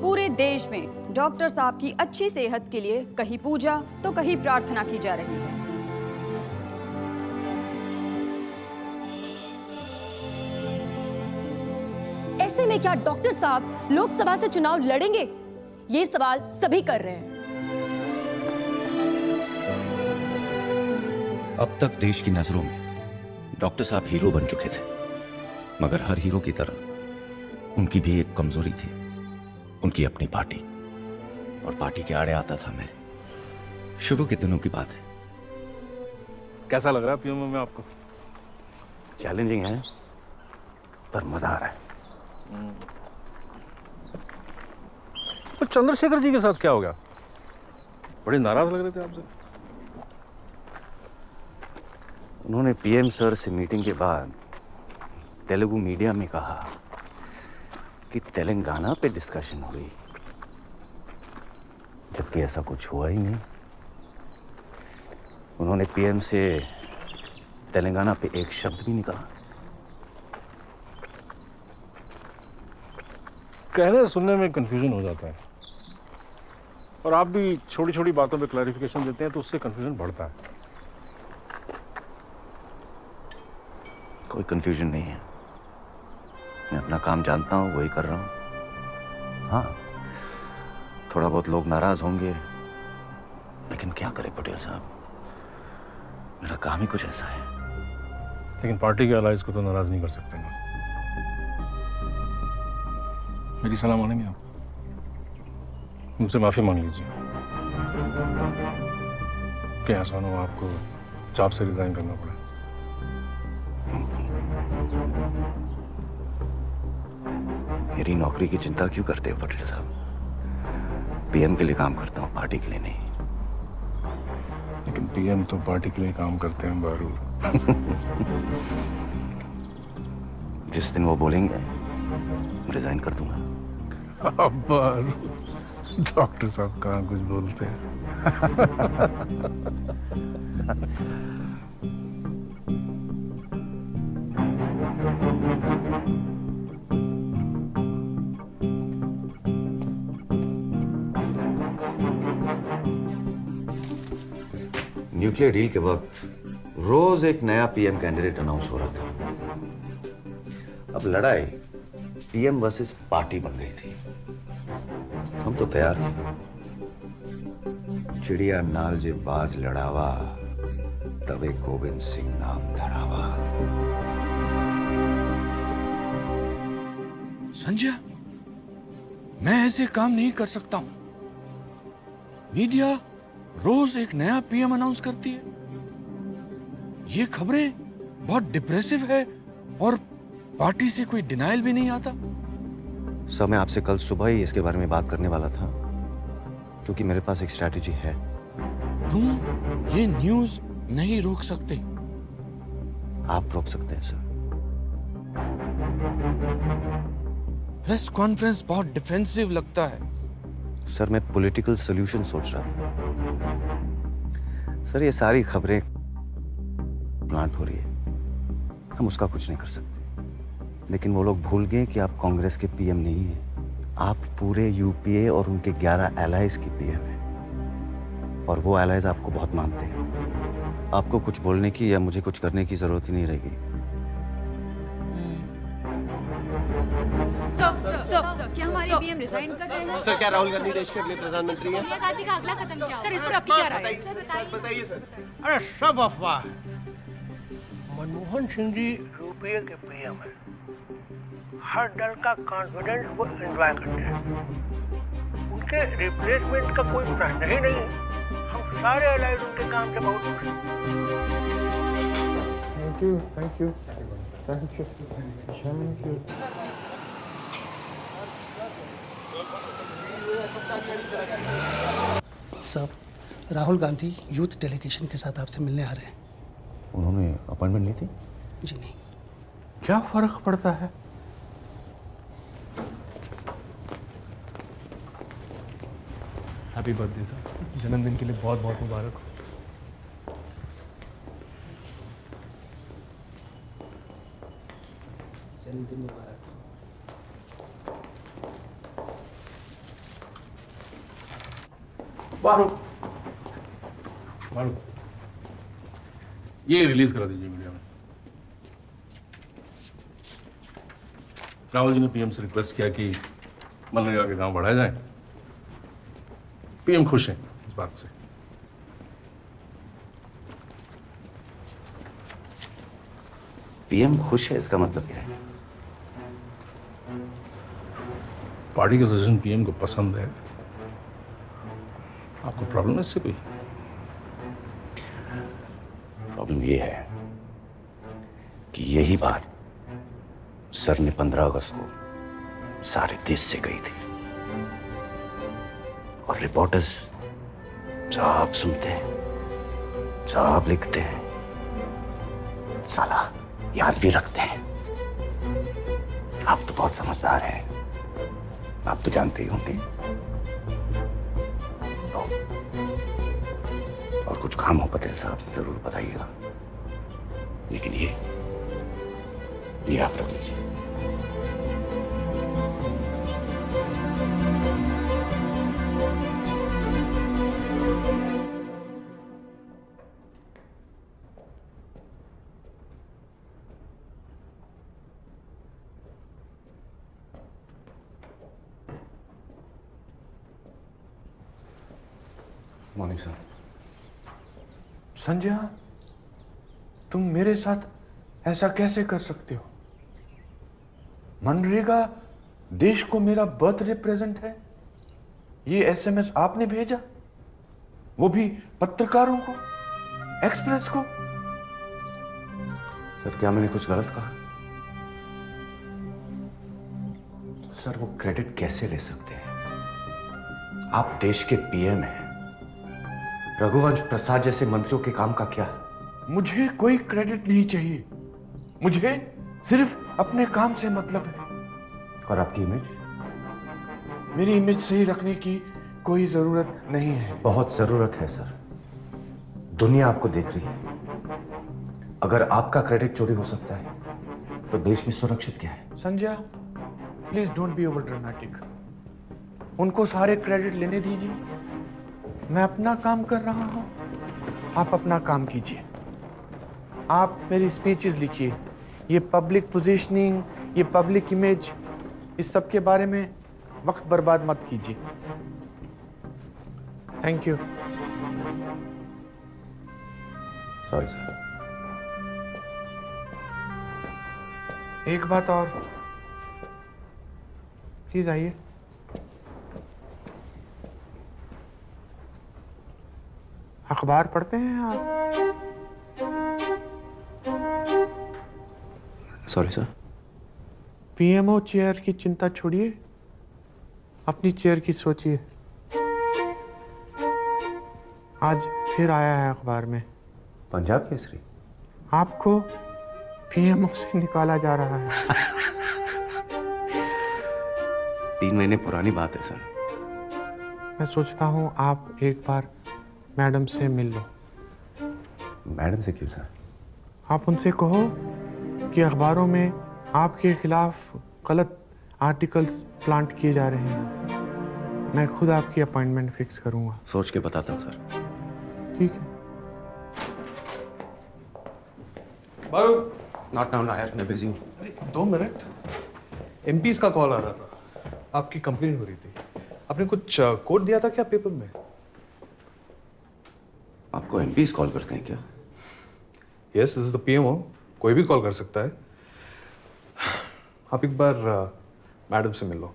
पूरे देश में डॉक्टर साहब की अच्छी सेहत के लिए कहीं पूजा तो कहीं प्रार्थना की जा रही है। ऐसे में क्या डॉक्टर साहब लोकसभा से चुनाव लड़ेंगे? ये सवाल सभी कर रहे हैं। अब तक देश की नजरों में डॉक्टर साहब हीरो बन चुके थे, मगर हर हीरो की तरह उनकी भी एक कमजोरी थी, उनकी अपनी पार्टी। और पार्टी के आड़े आता था मैं। शुरू के दिनों की बात है। कैसा लग रहा है पीएमओ में आपको? चैलेंजिंग है पर मजा आ रहा है। तो चंद्रशेखर जी के साथ क्या हो गया? बड़े नाराज लग रहे थे आपसे। उन्होंने पीएम सर से मीटिंग के बाद तेलुगु मीडिया में कहा कि तेलंगाना पे डिस्कशन हुई, जबकि ऐसा कुछ हुआ ही नहीं। उन्होंने पीएम से तेलंगाना पे एक शब्द भी नहीं कहा। कहने सुनने में कंफ्यूजन हो जाता है, और आप भी छोटी छोटी बातों पे क्लैरिफिकेशन देते हैं तो उससे कंफ्यूजन बढ़ता है। कोई कंफ्यूजन नहीं है। मैं अपना काम जानता हूं, वही कर रहा हूं। हाँ, थोड़ा बहुत लोग नाराज होंगे, लेकिन क्या करें पटेल साहब, मेरा काम ही कुछ ऐसा है। लेकिन पार्टी के अलाइज को तो नाराज नहीं कर सकते ना। मेरी सलाह मानेंगे आप? मुझसे माफी मांग लीजिए कि आसान हो आपको जॉब से रिजाइन करना पड़े। मेरी नौकरी की चिंता क्यों करते हो पटेल साहब? पीएम के लिए काम करता हूँ, पार्टी के लिए नहीं। लेकिन पीएम तो पार्टी के लिए काम करते हैं बारू। जिस दिन वो बोलेंगे रिजाइन कर दूंगा। अब बारू, डॉक्टर साहब कहाँ कुछ बोलते हैं। न्यूक्लियर डील के वक्त रोज एक नया पीएम कैंडिडेट अनाउंस हो रहा था। अब लड़ाई पीएम वर्सेस पार्टी बन गई थी। हम तो तैयार थे। चिड़िया नाल जे बाज लड़ावा, तवे गोविंद सिंह नाम धरावा। संजय, मैं ऐसे काम नहीं कर सकता हूं। मीडिया रोज एक नया पीएम अनाउंस करती है। ये खबरें बहुत डिप्रेसिव है और पार्टी से कोई डिनायल भी नहीं आता। सर, मैं आपसे कल सुबह ही इसके बारे में बात करने वाला था, क्योंकि मेरे पास एक स्ट्रैटेजी है। तुम ये न्यूज नहीं रोक सकते। आप रोक सकते हैं सर। प्रेस कॉन्फ्रेंस बहुत डिफेंसिव लगता है। सर, मैं पॉलिटिकल सॉल्यूशन सोच रहा था। सर, ये सारी खबरें प्लांट हो रही है, हम उसका कुछ नहीं कर सकते। लेकिन वो लोग भूल गए कि आप कांग्रेस के पीएम नहीं हैं। आप पूरे यूपीए और उनके 11 एलाइज की पीएम हैं, और वो एलाइज आपको बहुत मानते हैं। आपको कुछ बोलने की या मुझे कुछ करने की जरूरत ही नहीं रहेगी। सर, क्या हमारे पीएम रिजाइन कर रहे हैं? सर, क्या राहुल गांधी देश के अगले प्रधानमंत्री हैं? सोनिया गांधी का अगला कदम क्या? सर, इस पर आपकी क्या राय है? बताइए सर। अरे सब अफवाह। मनमोहन सिंह जी यूपीए के पीएम हैं। हर दल का कॉन्फिडेंस वो एंजॉय करते हैं। उनके रिप्लेसमेंट का कोई प्रश्न ही नहीं है। हम सारे अलाइड उनके काम से बहुत खुश हैं। Thank you, thank you, thank you, thank you. साहब, राहुल गांधी यूथ डेलीगेशन के साथ आपसे मिलने आ रहे हैं। उन्होंने अपॉइंटमेंट ली थी? जी नहीं। क्या फर्क पड़ता है? Happy birthday sir. जन्मदिन के लिए बहुत बहुत मुबारक हो। जन्मदिन मुबारक। बारू, बारू, ये रिलीज करा दीजिए मीडिया में। राहुल जी ने पीएम से रिक्वेस्ट किया कि मनरेगा के काम बढ़ाए जाएं। पीएम खुश हैं इस बात से। पीएम खुश है, इसका मतलब क्या है? पार्टी का सजेशन पीएम को पसंद है। आपको प्रॉब्लम है इससे कोई? प्रॉब्लम ये है कि यही बात सर ने 15 अगस्त को सारे देश से कही थी, और रिपोर्टर्स सब सुनते हैं, सब लिखते हैं, साला याद भी रखते हैं। आप तो बहुत समझदार हैं, आप तो जानते ही होंगे। और कुछ काम हो पटेल साहब जरूर बताइएगा, लेकिन ये आप रख लीजिए। Morning sir. संजय, तुम मेरे साथ ऐसा कैसे कर सकते हो? मनरेगा देश को मेरा बर्थडे प्रेजेंट है। ये एसएमएस आपने भेजा, वो भी पत्रकारों को, एक्सप्रेस को। सर, क्या मैंने कुछ गलत कहा? सर वो क्रेडिट कैसे ले सकते हैं? आप देश के पीएम हैं। रघुवंश प्रसाद जैसे मंत्रियों के काम का क्या? मुझे कोई क्रेडिट नहीं चाहिए, मुझे सिर्फ अपने काम से मतलब है। और आपकी इमेज? मेरी इमेज सही रखने की कोई जरूरत नहीं है। बहुत जरूरत है सर। दुनिया आपको देख रही है। अगर आपका क्रेडिट चोरी हो सकता है तो देश में सुरक्षित क्या है? Sanjay, please don't be over dramatic. उनको सारे क्रेडिट लेने दीजिए, मैं अपना काम कर रहा हूं, आप अपना काम कीजिए। आप मेरी स्पीचेस लिखिए, ये पब्लिक पोजीशनिंग, ये पब्लिक इमेज, इस सब के बारे में वक्त बर्बाद मत कीजिए। Thank you. Sorry sir. एक बात और, प्लीज आइए। अखबार पढ़ते हैं आप? Sorry sir. पीएमओ चेयर की चिंता छोड़िए, अपनी चेयर की सोचिए। आज फिर आया है अखबार में, पंजाब केसरी। आपको पीएमओ से निकाला जा रहा है। 3 महीने पुरानी बात है सर। मैं सोचता हूँ आप एक बार मैडम से मिल लो। मैडम से क्यों सर? आप उनसे कहो कि अखबारों में आपके खिलाफ गलत आर्टिकल्स प्लांट किए जा रहे हैं। मैं खुद आपकी अपॉइंटमेंट फिक्स करूंगा। सोच के बताता हूँ सर। ठीक है। बारू, नॉट नाउ नायर, मैं बिजी हूँ। 2 मिनट। एमपीज का कॉल आ रहा था, आपकी कंप्लेंट हो रही थी। आपने कुछ कोड दिया था क्या पेपर में? आपको एमपीज कॉल करते हैं क्या? Yes, this is the PMO, कोई भी कॉल कर सकता है। आप एक बार मैडम से मिल लो।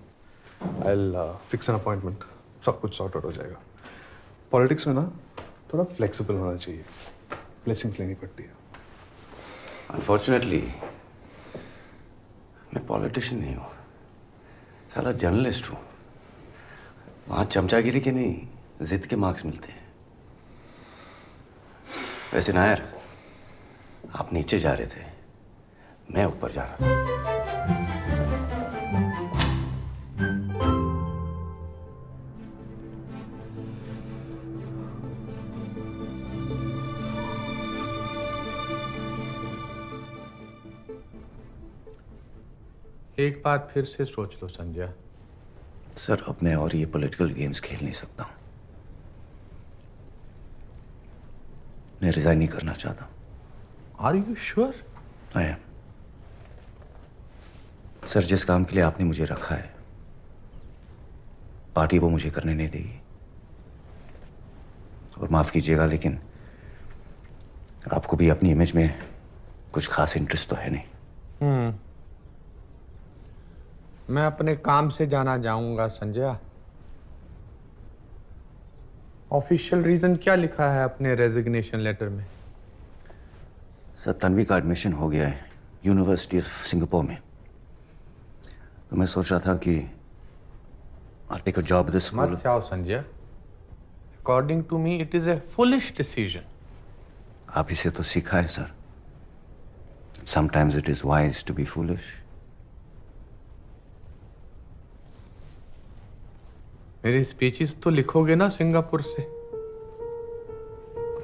I will fix an appointment, सब कुछ सॉर्ट आउट हो जाएगा। पॉलिटिक्स में ना थोड़ा फ्लेक्सिबल होना चाहिए, ब्लेसिंग्स लेनी पड़ती है। अनफॉर्चुनेटली मैं पॉलिटिशियन नहीं हूँ, साला जर्नलिस्ट हूँ। वहाँ चमचागिरी के नहीं, जिद के मार्क्स मिलते हैं। वैसे नायर, आप नीचे जा रहे थे, मैं ऊपर जा रहा था। एक बात फिर से सोच लो संजय। सर, अब मैं और ये पॉलिटिकल गेम्स खेल नहीं सकता हूं। मैं रिजाइन नहीं करना चाहता। Are you sure? I am. Sir, जिस काम के लिए आपने मुझे रखा है, पार्टी वो मुझे करने नहीं देगी। और माफ कीजिएगा, लेकिन आपको भी अपनी इमेज में कुछ खास इंटरेस्ट तो है नहीं। मैं अपने काम से जाना जाऊंगा संजय। ऑफिशियल रीजन क्या लिखा है अपने रेजिग्नेशन लेटर में? सर, तन्वी का एडमिशन हो गया है यूनिवर्सिटी ऑफ सिंगापुर में। तो मैं सोच रहा था कि I'll take a job at the school. मत जाओ Sanjay. According to me it is a foolish decision. आप इसे तो सीखा है sir. Sometimes it is wise to be foolish. मेरी स्पीचेस तो लिखोगे ना सिंगापुर से?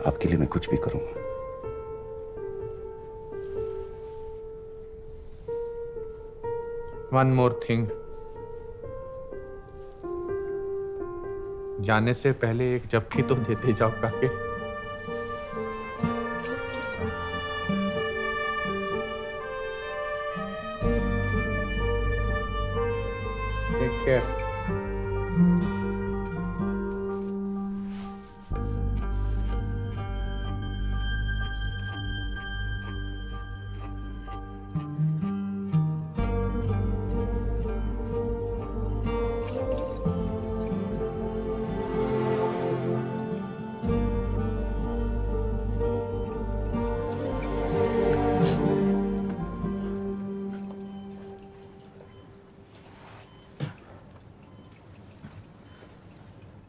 आपके लिए मैं कुछ भी करूंगा। वन मोर थिंग, जाने से पहले एक झपकी तो देते जाओ काके। Take care.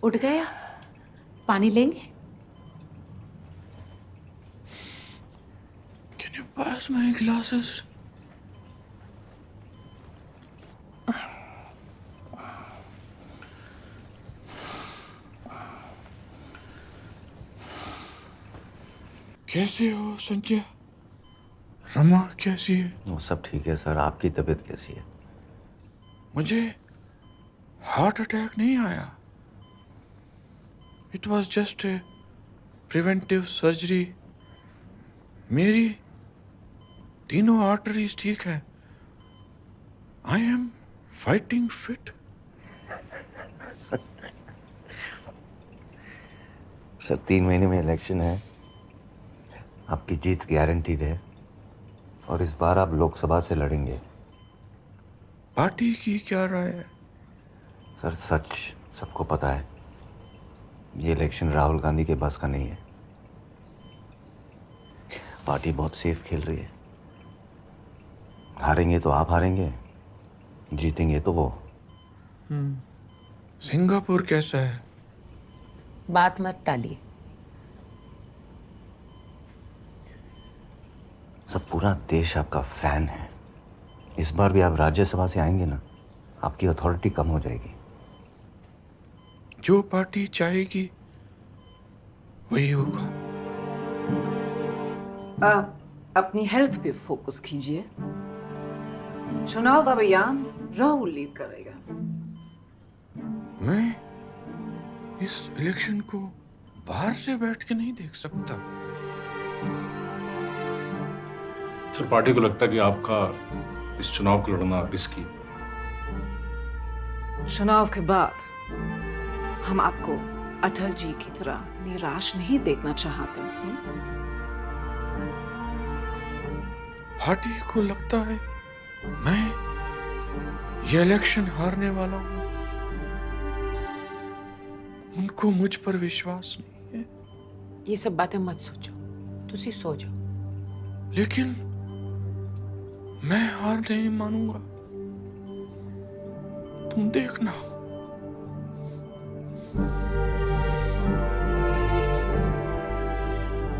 उठ गए आप? पानी लेंगे? Can you pass my glasses? कैसे हो संजय? रमा कैसी है? वो सब ठीक है सर। आपकी तबीयत कैसी है? मुझे हार्ट अटैक नहीं आया। It was just a preventive surgery. मेरी तीनों आर्टरीज ठीक है। I am fighting fit. Sir 3 महीने में इलेक्शन है, आपकी जीत गारंटीड है और इस बार आप लोकसभा से लड़ेंगे। पार्टी की क्या राय है? सर सच सबको पता है, ये इलेक्शन राहुल गांधी के बस का नहीं है। पार्टी बहुत सेफ खेल रही है। हारेंगे तो आप हारेंगे, जीतेंगे तो वो। सिंगापुर कैसा है? बात मत टालिए। सब पूरा देश आपका फैन है। इस बार भी आप राज्यसभा से आएंगे ना, आपकी अथॉरिटी कम हो जाएगी। जो पार्टी चाहेगी वही होगा। आप अपनी हेल्थ पे फोकस कीजिए। चुनाव अभियान राहुल लीड करेगा। मैं इस इलेक्शन को बाहर से बैठ के नहीं देख सकता। सर पार्टी को लगता है कि आपका इस चुनाव को लड़ना रिस्की। चुनाव के बाद हम आपको अटल जी की तरह निराश नहीं देखना चाहते। पार्टी को लगता है मैं ये इलेक्शन हारने वाला हूं। उनको मुझ पर विश्वास नहीं है। ये सब बातें मत सोचो, तुसी सो जाओ। लेकिन मैं हार नहीं मानूंगा। तुम देखना।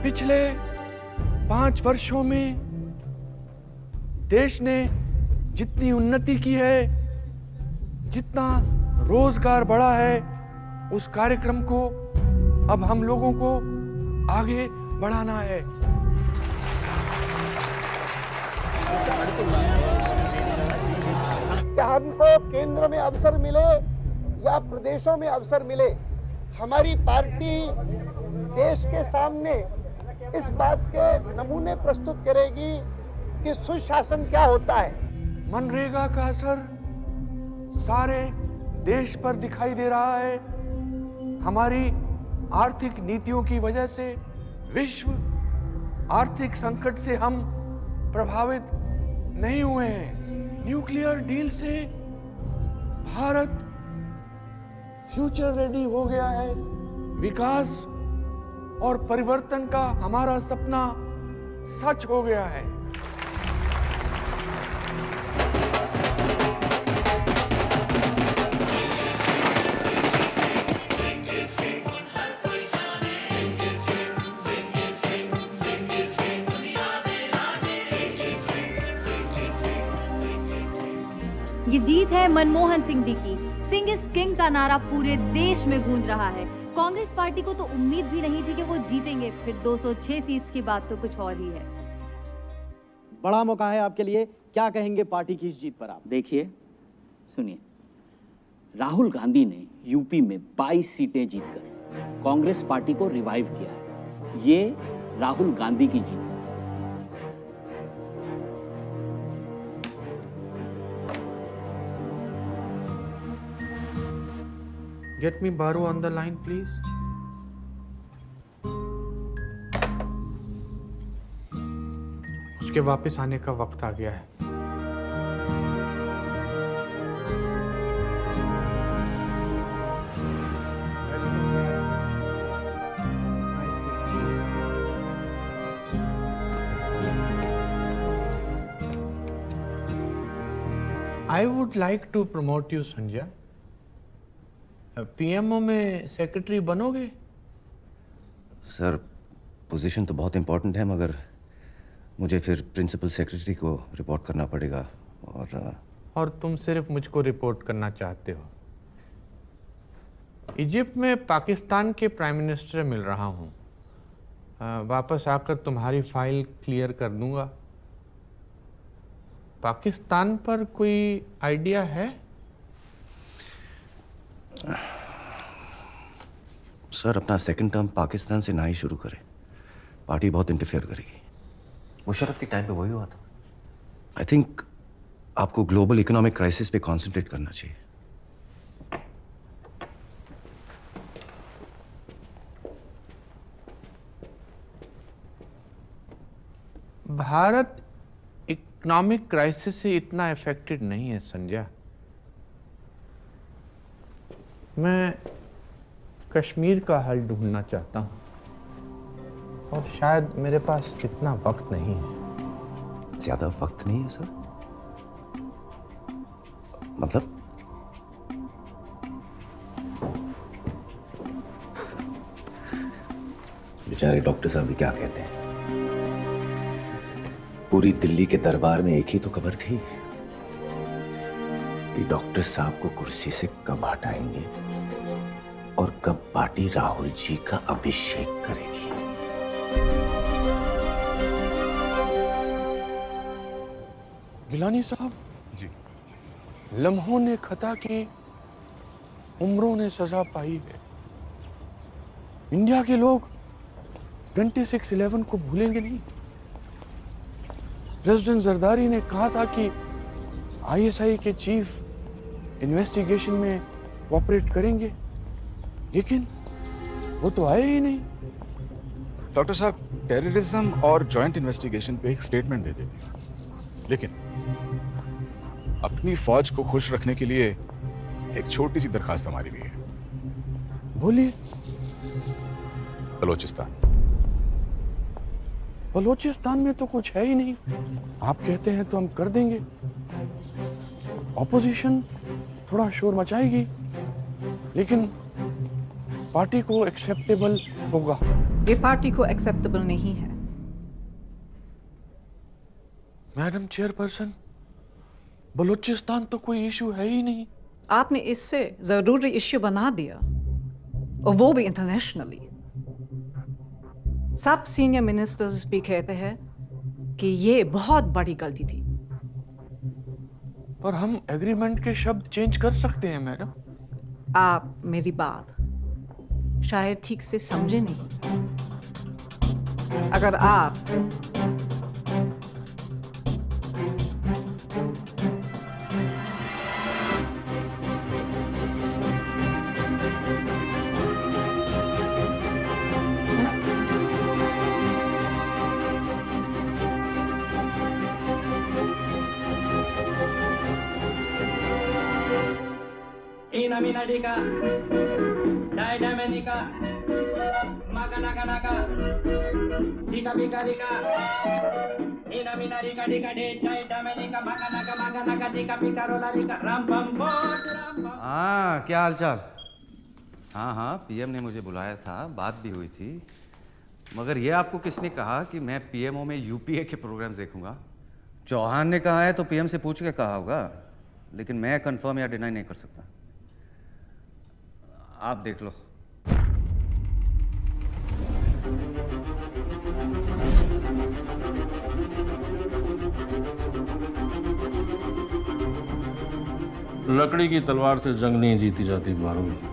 पिछले 5 वर्षों में देश ने जितनी उन्नति की है, जितना रोजगार बढ़ा है, उस कार्यक्रम को अब हम लोगों को आगे बढ़ाना है। क्या हमको केंद्र में अवसर मिले या प्रदेशों में अवसर मिले, हमारी पार्टी देश के सामने इस बात के नमूने प्रस्तुत करेगी कि सुशासन क्या होता है। मनरेगा का असर सारे देश पर दिखाई दे रहा है। हमारी आर्थिक नीतियों की वजह से विश्व आर्थिक संकट से हम प्रभावित नहीं हुए हैं। न्यूक्लियर डील से भारत फ्यूचर रेडी हो गया है। विकास और परिवर्तन का हमारा सपना सच हो गया है। ये जीत है मनमोहन सिंह जी की। सिंह इज किंग का नारा पूरे देश में गूंज रहा है। कांग्रेस पार्टी को तो उम्मीद भी नहीं थी कि वो जीतेंगे, फिर 206 सीट्स की बात तो कुछ और ही है। बड़ा मौका है आपके लिए, क्या कहेंगे पार्टी की इस जीत पर आप? देखिए, सुनिए, राहुल गांधी ने यूपी में 22 सीटें जीतकर कांग्रेस पार्टी को रिवाइव किया है। ये राहुल गांधी की जीत है। Get me Baru on the line, please. उसके वापस आने का वक्त आ गया है। I would like to promote you, Sanjay. PMO में सेक्रेटरी बनोगे? सर पोजीशन तो बहुत इंपॉर्टेंट है, मगर मुझे फिर प्रिंसिपल सेक्रेटरी को रिपोर्ट करना पड़ेगा। और तुम सिर्फ मुझको रिपोर्ट करना चाहते हो? इजिप्ट में पाकिस्तान के प्राइम मिनिस्टर मिल रहा हूँ, वापस आकर तुम्हारी फाइल क्लियर कर दूंगा। पाकिस्तान पर कोई आइडिया है? सर अपना सेकंड टर्म पाकिस्तान से ना ही शुरू करें, पार्टी बहुत इंटरफेयर करेगी। मुशर्रफ के टाइम पे वही हुआ था। आई थिंक आपको ग्लोबल इकोनॉमिक क्राइसिस पे कंसंट्रेट करना चाहिए। भारत इकोनॉमिक क्राइसिस से इतना अफेक्टेड नहीं है संजय। मैं कश्मीर का हल ढूंढना चाहता हूं और शायद मेरे पास इतना वक्त नहीं है। ज्यादा वक्त नहीं है सर? मतलब बेचारे डॉक्टर साहब भी क्या कहते हैं, पूरी दिल्ली के दरबार में एक ही तो खबर थी कि डॉक्टर साहब को कुर्सी से कब हटाएंगे और कब पार्टी राहुल जी का अभिषेक करेगी। गिलानी साहब जी, लम्हों ने खता की, उम्रों ने सजा पाई है। इंडिया के लोग 26/11 को भूलेंगे नहीं। प्रेसिडेंट जरदारी ने कहा था कि आईएसआई के चीफ इन्वेस्टिगेशन में कोऑपरेट करेंगे, लेकिन वो तो आए ही नहीं। डॉक्टर साहब टेररिज्म और जॉइंट इन्वेस्टिगेशन पे एक स्टेटमेंट दे देते, लेकिन अपनी फौज को खुश रखने के लिए एक छोटी सी दरखास्त हमारी भी है। बोलिए। बलोचिस्तान में तो कुछ है ही नहीं, आप कहते हैं तो हम कर देंगे। ऑपोजिशन थोड़ा शोर मचाएगी, लेकिन पार्टी को एक्सेप्टेबल होगा। ये पार्टी को एक्सेप्टेबल नहीं है। मैडम चेयरपर्सन, बलूचिस्तान तो कोई इशू है ही नहीं। आपने इससे जरूरी इश्यू बना दिया, और वो भी इंटरनेशनली। सब सीनियर मिनिस्टर्स भी कहते हैं कि ये बहुत बड़ी गलती थी। पर हम एग्रीमेंट के शब्द चेंज कर सकते हैं मैडम। आप मेरी बात शायद ठीक से समझे नहीं। अगर आप Inaminadika, Didamanika, Maganaka, Dika Bika Dika, Inaminadika Dika, Didamanika, Maganaka, Dika Bika Rolarika, Rampam Rampam। हाँ, क्या हालचाल? हाँ हाँ, पीएम ने मुझे बुलाया था, बात भी हुई थी, मगर ये आपको किसने कहा कि मैं पीएमओ में यूपीए के प्रोग्राम्स देखूंगा? चौहान ने कहा है तो पीएम से पूछ के कहा होगा, लेकिन मैं कंफर्म या डिनाई नहीं कर सकता। आप देख लो। लकड़ी की तलवार से जंग नहीं जीती जाती बारूद।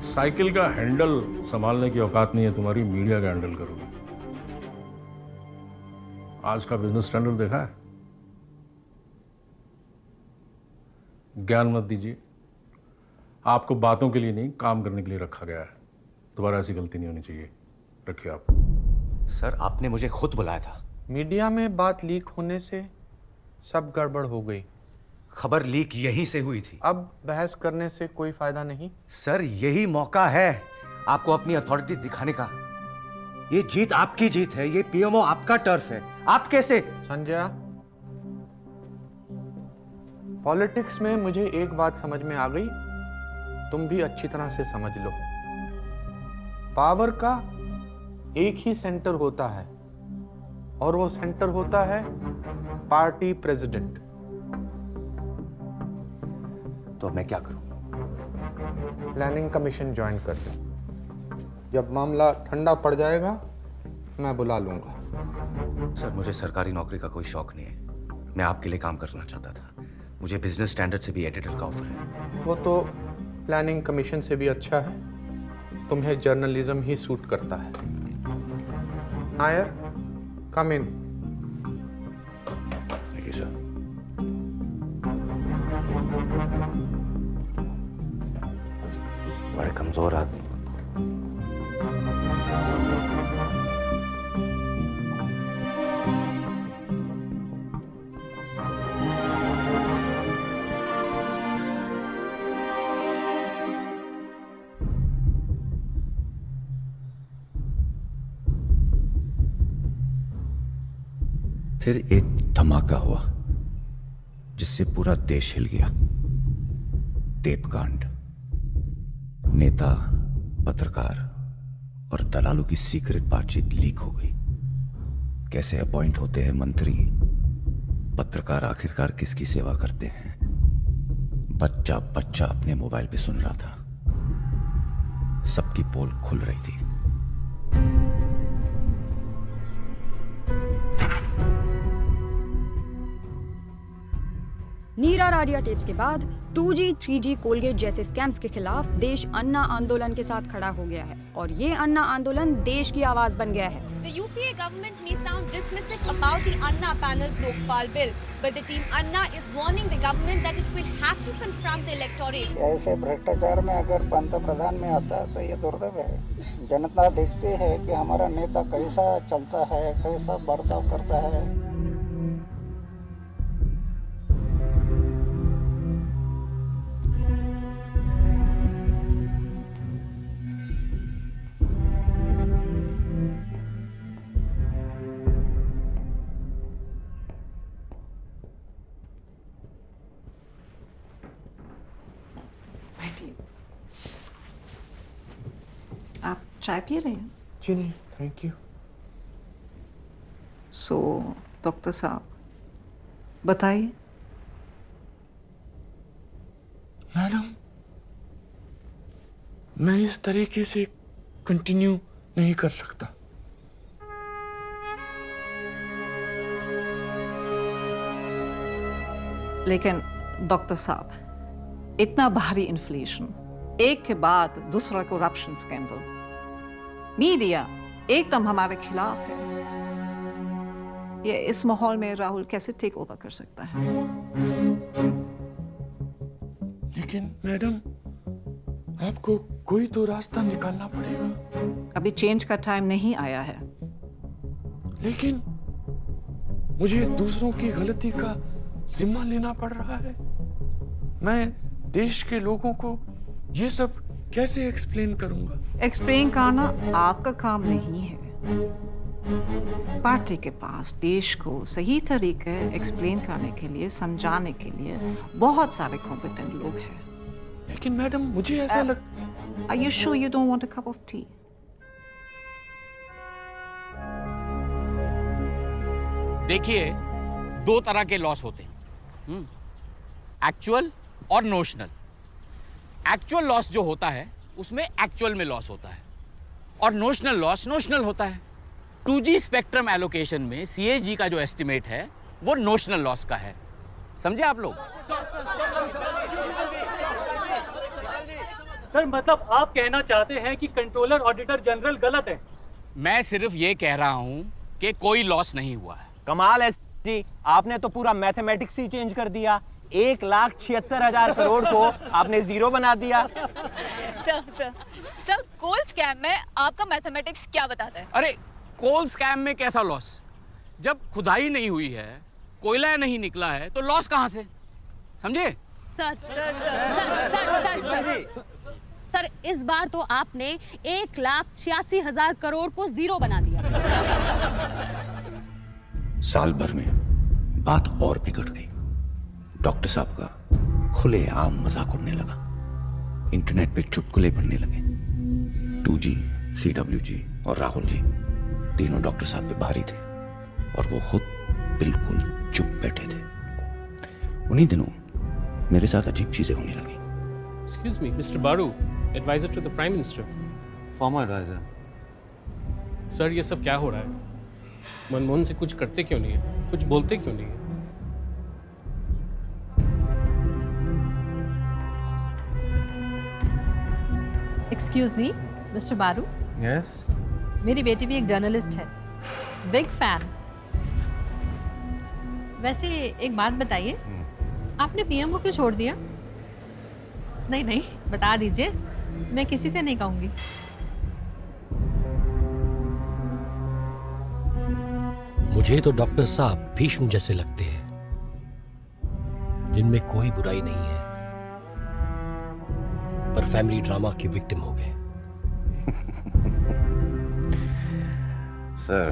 साइकिल का हैंडल संभालने की औकात नहीं है तुम्हारी, मीडिया का हैंडल करोगे। आज का बिजनेस स्टैंडर्ड देखा है? ज्ञान मत दीजिए, आपको बातों के लिए नहीं काम करने के लिए रखा गया है। दोबारा ऐसी गलती नहीं होनी चाहिए, रखिए आप। सर आपने मुझे खुद बुलाया था। मीडिया में बात लीक होने से सब गड़बड़ हो गई। खबर लीक यहीं से हुई थी। अब बहस करने से कोई फायदा नहीं। सर यही मौका है आपको अपनी अथॉरिटी दिखाने का। ये जीत आपकी जीत है, ये पीएमओ आपका टर्फ है। आप कैसे? संजय, पॉलिटिक्स में मुझे एक बात समझ में आ गई, तुम भी अच्छी तरह से समझ लो। पावर का एक ही सेंटर होता है और वो सेंटर होता है पार्टी प्रेसिडेंट। तो मैं क्या करूं? प्लानिंग कमीशन ज्वाइन कर दे। जब मामला ठंडा पड़ जाएगा मैं बुला लूंगा। सर, मुझे सरकारी नौकरी का कोई शौक नहीं है। मैं आपके लिए काम करना चाहता था। मुझे बिजनेस स्टैंडर्ड से भी एडिटर का ऑफर है। वो तो प्लानिंग कमीशन से भी अच्छा है, तुम्हें जर्नलिज्म ही सूट करता है। Nair, come in. Thank you sir. बड़े कमजोर आदमी। फिर एक धमाका हुआ जिससे पूरा देश हिल गया। टेप कांड। नेता, पत्रकार और दलालों की सीक्रेट बातचीत लीक हो गई। कैसे अपॉइंट होते हैं मंत्री, पत्रकार आखिरकार किसकी सेवा करते हैं, बच्चा बच्चा अपने मोबाइल पे सुन रहा था। सबकी पोल खुल रही थी। नीरा राडिया टेप्स के बाद 2G, 3G, कोलगेट जैसे स्कैम्स के खिलाफ देश अन्ना आंदोलन के साथ खड़ा हो गया है और ये अन्ना आंदोलन देश की आवाज बन गया है। The UPA government may sound dismissive about the Anna panel's Lokpal bill, but the team Anna is warning the government that it will have to confront the electorate. ऐसे भ्रष्टाचार में अगर पंतप्रधान में आता है तो ये दुर्दैव है। जनता देखती है कि हमारा नेता कैसा चलता है, कैसा बर्ताव करता है। आप चाय पी रहे हैं? जी नहीं, थैंक यू। सो डॉक्टर साहब बताइए। मैडम, मैं इस तरीके से कंटिन्यू नहीं कर सकता। लेकिन डॉक्टर साहब, इतना भारी इन्फ्लेशन, एक के बाद दूसरा करप्शन स्कैंडल, मीडिया एकदम हमारे खिलाफ है। ये इस माहौल में राहुल कैसे टेक ओवर कर सकता है? लेकिन मैडम, आपको कोई तो रास्ता निकालना पड़ेगा। अभी चेंज का टाइम नहीं आया है। लेकिन मुझे दूसरों की गलती का जिम्मा लेना पड़ रहा है। मैं देश के लोगों को ये सब कैसे एक्सप्लेन करूंगा? एक्सप्लेन करना आपका काम नहीं है। पार्टी के पास देश को सही तरीके एक्सप्लेन करने के लिए, समझाने के लिए बहुत सारे कॉम्पिटेंट लोग हैं। लेकिन मैडम, मुझे ऐसा लगता। Are you sure you don't want a cup of tea? देखिए, दो तरह के लॉस होते हैं, एक्चुअल और नोशनल। एक्चुअल लॉस जो होता है उसमें एक्चुअल में लॉस होता है और नोशनल लॉस नोशनल होता है। 2G स्पेक्ट्रम एलोकेशन में CAG का जो एस्टिमेट है वो नोशनल लॉस का है। समझे आप लोग? सर, मतलब आप कहना चाहते हैं कि कंट्रोलर ऑडिटर जनरल गलत है? मैं सिर्फ ये कह रहा हूं कि कोई लॉस नहीं हुआ है। कमाल है जी, आपने तो पूरा मैथमेटिक्स ही चेंज कर दिया। 1,76,000 करोड़ को आपने जीरो बना दिया। सर, कोल स्कैम में आपका मैथमेटिक्स क्या बताता है? अरे, कोल स्कैम में कैसा लॉस? जब खुदाई नहीं हुई है, कोयला नहीं निकला है, तो लॉस कहां से? समझे? सर, सर इस बार तो आपने 1,86,000 करोड़ को जीरो बना दिया। साल भर में बात और बिगड़ गई। डॉक्टर साहब का खुलेआम मजाक उड़ने लगा, इंटरनेट पे चुटकुले बनने लगे। 2G, CWG और राहुल जी तीनों डॉक्टर साहब पे भारी थे और वो खुद बिल्कुल चुप बैठे थे। उन्हीं दिनों मेरे साथ अजीब चीजें होने लगी। Excuse me, Mr. Baru, advisor to the Prime Minister. Former advisor. Sir ये सब क्या हो रहा है? मनमोहन से कुछ करते क्यों नहीं है? कुछ बोलते क्यों नहीं है? एक्सक्यूज मी मिस्टर बारू। Yes. मेरी बेटी भी एक जर्नलिस्ट है, बिग फैन। वैसे एक बात बताइए, आपने पीएम को क्यों छोड़ दिया? नहीं नहीं बता दीजिए, मैं किसी से नहीं कहूंगी। मुझे तो डॉक्टर साहब भीष्म जैसे लगते हैं, जिनमें कोई बुराई नहीं है, पर फैमिली ड्रामा की विक्टिम हो गए। सर,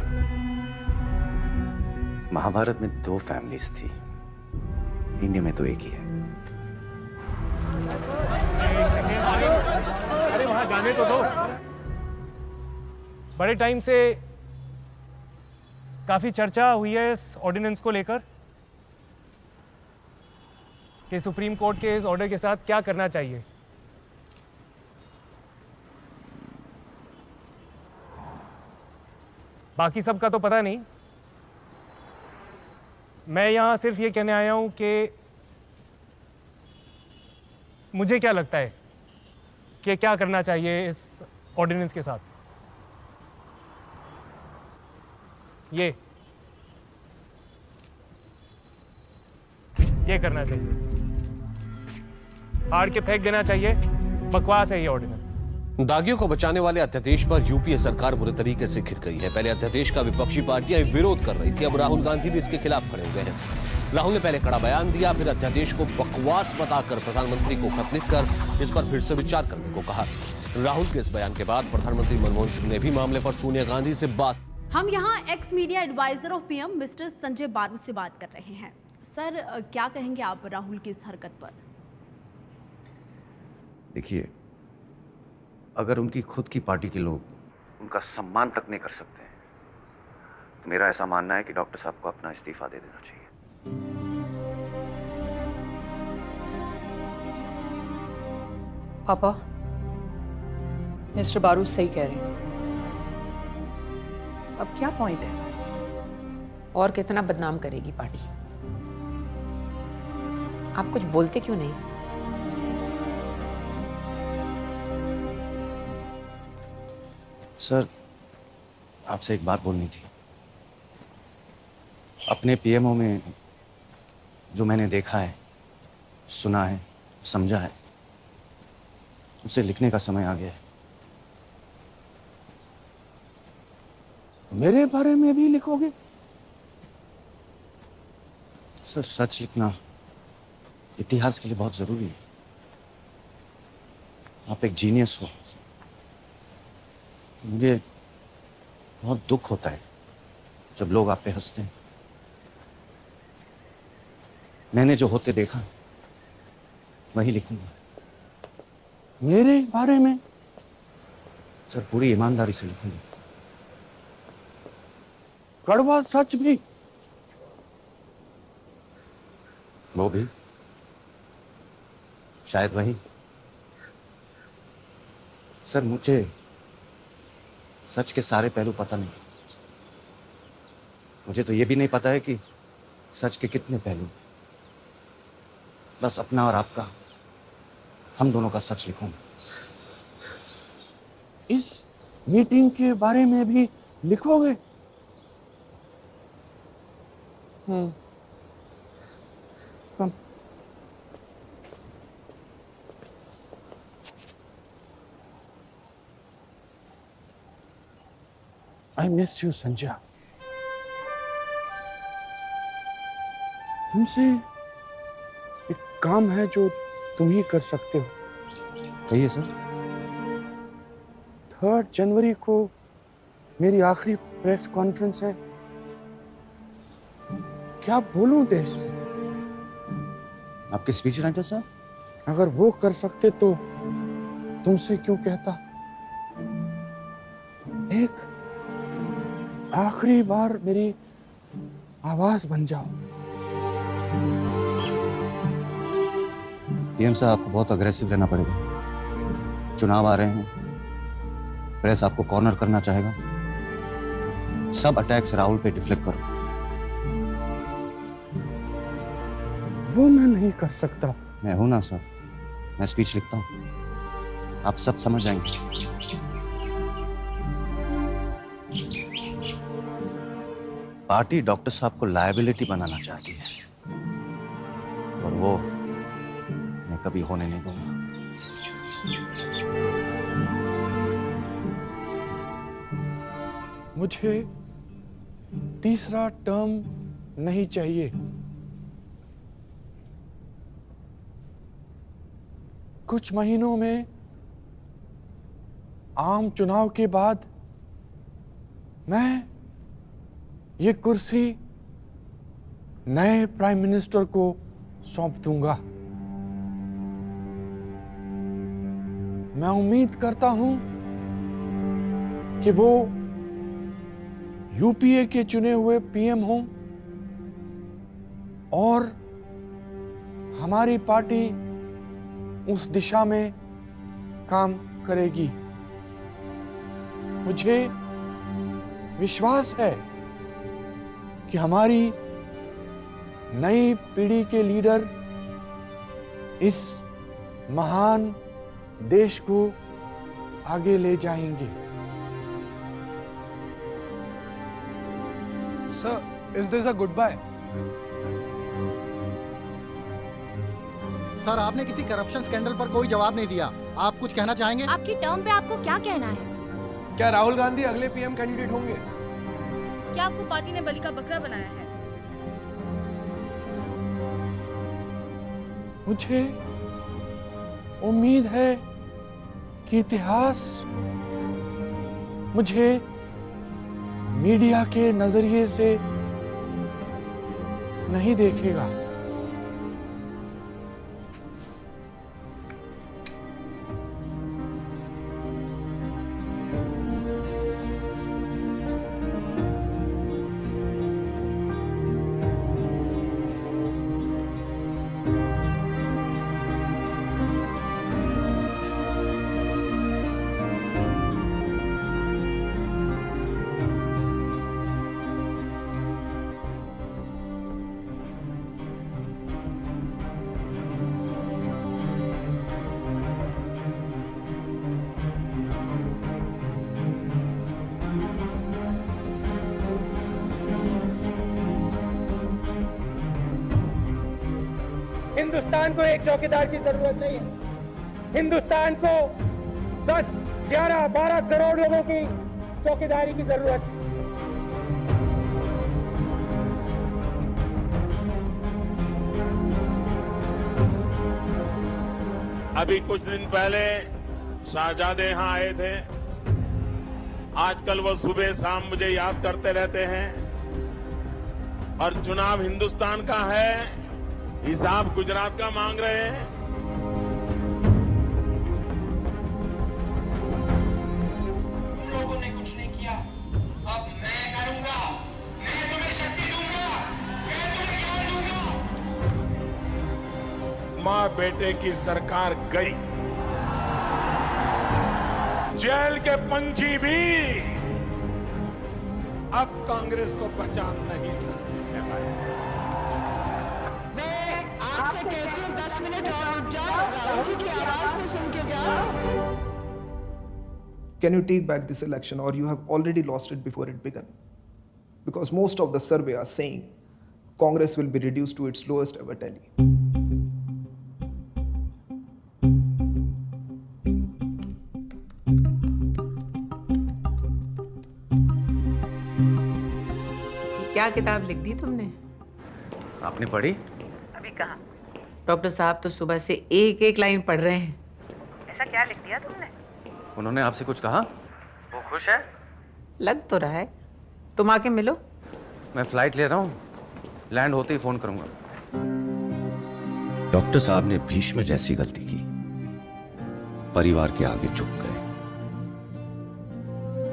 महाभारत में 2 फैमिलीज थी, इंडिया में तो एक ही है। अरे वहां जाने तो दो। बड़े टाइम से काफी चर्चा हुई है इस ऑर्डिनेंस को लेकर कि सुप्रीम कोर्ट के इस ऑर्डर के साथ क्या करना चाहिए। बाकी सबका तो पता नहीं, मैं यहां सिर्फ ये कहने आया हूं कि मुझे क्या लगता है कि क्या करना चाहिए इस ऑर्डिनेंस के साथ। ये करना चाहिए, हार के फेंक देना चाहिए। बकवास है ये ऑर्डिनेंस। दागियों को बचाने वाले अध्यादेश पर यूपीए सरकार बुरे तरीके से घिर गई है। पहले अध्यादेश का विपक्षी पार्टियां विरोध कर रही थी, अब राहुल गांधी भी इसके खिलाफ खड़े हुए हैं। राहुल ने पहले कड़ा बयान दिया, फिर अध्यादेश को बकवास बताकर प्रधानमंत्री को खत लिखकर इस पर फिर से विचार करने को कहा। राहुल के इस बयान के बाद प्रधानमंत्री मनमोहन सिंह ने भी मामले पर सोनिया गांधी से बात। हम यहाँ ex media advisor of PM mister Sanjay Baru से बात कर रहे हैं। सर क्या कहेंगे आप राहुल की इस हरकत पर? देखिए, अगर उनकी खुद की पार्टी के लोग उनका सम्मान तक नहीं कर सकते हैं, तो मेरा ऐसा मानना है कि डॉक्टर साहब को अपना इस्तीफा दे देना चाहिए। पापा, मिस्टर बारू सही कह रहे हैं। अब क्या पॉइंट है? और कितना बदनाम करेगी पार्टी? आप कुछ बोलते क्यों नहीं? सर, आपसे एक बात बोलनी थी। अपने पीएमओ में जो मैंने देखा है, सुना है, समझा है, उसे लिखने का समय आ गया है। मेरे बारे में भी लिखोगे? सर, सच लिखना इतिहास के लिए बहुत जरूरी है। आप एक जीनियस हो। मुझे बहुत दुख होता है जब लोग आप पे हंसते हैं। मैंने जो होते देखा वही लिखूंगा। मेरे बारे में? सर, पूरी ईमानदारी से लिखूंगा। कड़वा सच भी? वो भी, शायद वही। सर, मुझे सच के सारे पहलू पता नहीं। मुझे तो ये भी नहीं पता है कि सच के कितने पहलू। बस अपना और आपका, हम दोनों का सच लिखूंगा। इस मीटिंग के बारे में भी लिखोगे? कम। I miss you, Sanjay. तुमसे एक काम है जो तुम ही कर सकते हो। कहिए सर। 3 जनवरी को मेरी आखिरी प्रेस कॉन्फ्रेंस है। क्या बोलूं देश से? आपके स्पीच राइटर साहब? अगर वो कर सकते तो तुमसे क्यों कहता? एक आखिरी बार मेरी आवाज बन जाओ। पीएम साहब, आपको बहुत अग्रेसिव रहना पड़ेगा। चुनाव आ रहे हैं, प्रेस आपको कॉर्नर करना चाहेगा। सब अटैक्स राहुल पे डिफ्लेक्ट करो। वो मैं नहीं कर सकता। मैं हूं ना सर, मैं स्पीच लिखता हूं, आप सब समझ जाएंगे। पार्टी डॉक्टर साहब को लायबिलिटी बनाना चाहती है और वो मैं कभी होने नहीं दूंगा। मुझे तीसरा टर्म नहीं चाहिए। कुछ महीनों में आम चुनाव के बाद मैं ये कुर्सी नए प्राइम मिनिस्टर को सौंप दूंगा। मैं उम्मीद करता हूं कि वो यूपीए के चुने हुए पीएम हों और हमारी पार्टी उस दिशा में काम करेगी। मुझे विश्वास है कि हमारी नई पीढ़ी के लीडर इस महान देश को आगे ले जाएंगे। Sir, is this a goodbye? Sir, आपने किसी करप्शन स्कैंडल पर कोई जवाब नहीं दिया। आप कुछ कहना चाहेंगे? आपकी टर्म पे आपको क्या कहना है? क्या राहुल गांधी अगले पीएम कैंडिडेट होंगे? क्या आपको पार्टी ने बलि का बकरा बनाया है? मुझे उम्मीद है कि इतिहास मुझे मीडिया के नजरिए से नहीं देखेगा। हिंदुस्तान को एक चौकीदार की जरूरत नहीं है। हिंदुस्तान को 10, 11, 12 करोड़ लोगों की चौकीदारी की जरूरत है। अभी कुछ दिन पहले शाहजादे यहां आए थे। आजकल वो सुबह शाम मुझे याद करते रहते हैं। और चुनाव हिंदुस्तान का है, हिसाब गुजरात का मांग रहे हैं। लोगों ने कुछ नहीं किया, अब मैं करूंगा। मैं तुम्हें शक्ति दूंगा, मैं तुम्हें ज्ञान दूंगा। मां बेटे की सरकार गई, जेल के पंछी भी अब कांग्रेस को पहचान नहीं सकते हैं भाई। आपसे कहती हूँ 10 मिनट और रुक जाओ, राहुल की आवाज तो सुन के जाओ। Can you take back this election, or you have already lost it before it began? Because most of the survey are saying Congress will be reduced to its lowest ever tally. क्या किताब लिख दी तुमने? आपने पढ़ी? अभी कहाँ? Doctor साहब तो सुबह से एक एक लाइन पढ़ रहे हैं। ऐसा क्या लिख दिया तुमने? उन्होंने आपसे कुछ कहा? खुश है? लग तो रहा है। तुम आके मिलो। मैं फ्लाइट ले रहा हूँ, लैंड होते ही फोन करूंगा। डॉक्टर साहब ने भीष्म जैसी गलती की, परिवार के आगे झुक गए।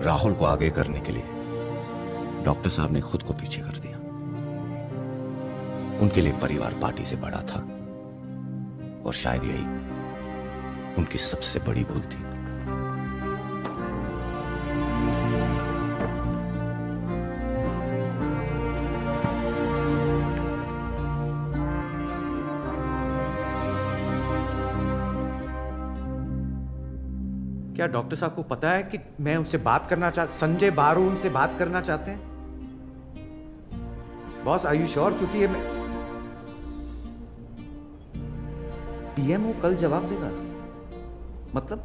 राहुल को आगे करने के लिए डॉक्टर साहब ने खुद को पीछे कर दिया। उनके लिए परिवार पार्टी से बड़ा था और शायद यही उनकी सबसे बड़ी भूल थी। क्या डॉक्टर साहब को पता है कि मैं उनसे बात करना संजय बारू उनसे बात करना चाहते हैं? Boss are you sure? क्योंकि ये पीएमओ कल जवाब देगा। मतलब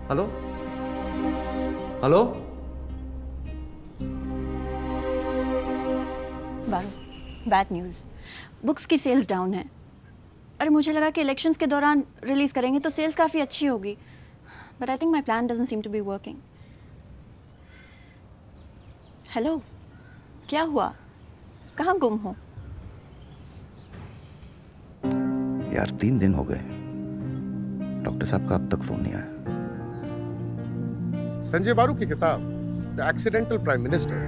hello hello Baru, bad news, books की सेल्स डाउन है। अरे मुझे लगा कि इलेक्शंस के दौरान रिलीज करेंगे तो सेल्स काफ़ी अच्छी होगी, but I think my plan doesn't seem to be working. Hello, क्या हुआ? कहाँ गुम हो? यार 3 दिन हो गए, डॉक्टर साहब का अब तक फोन नहीं आया। संजय बारू की किताब द एक्सीडेंटल प्राइम मिनिस्टर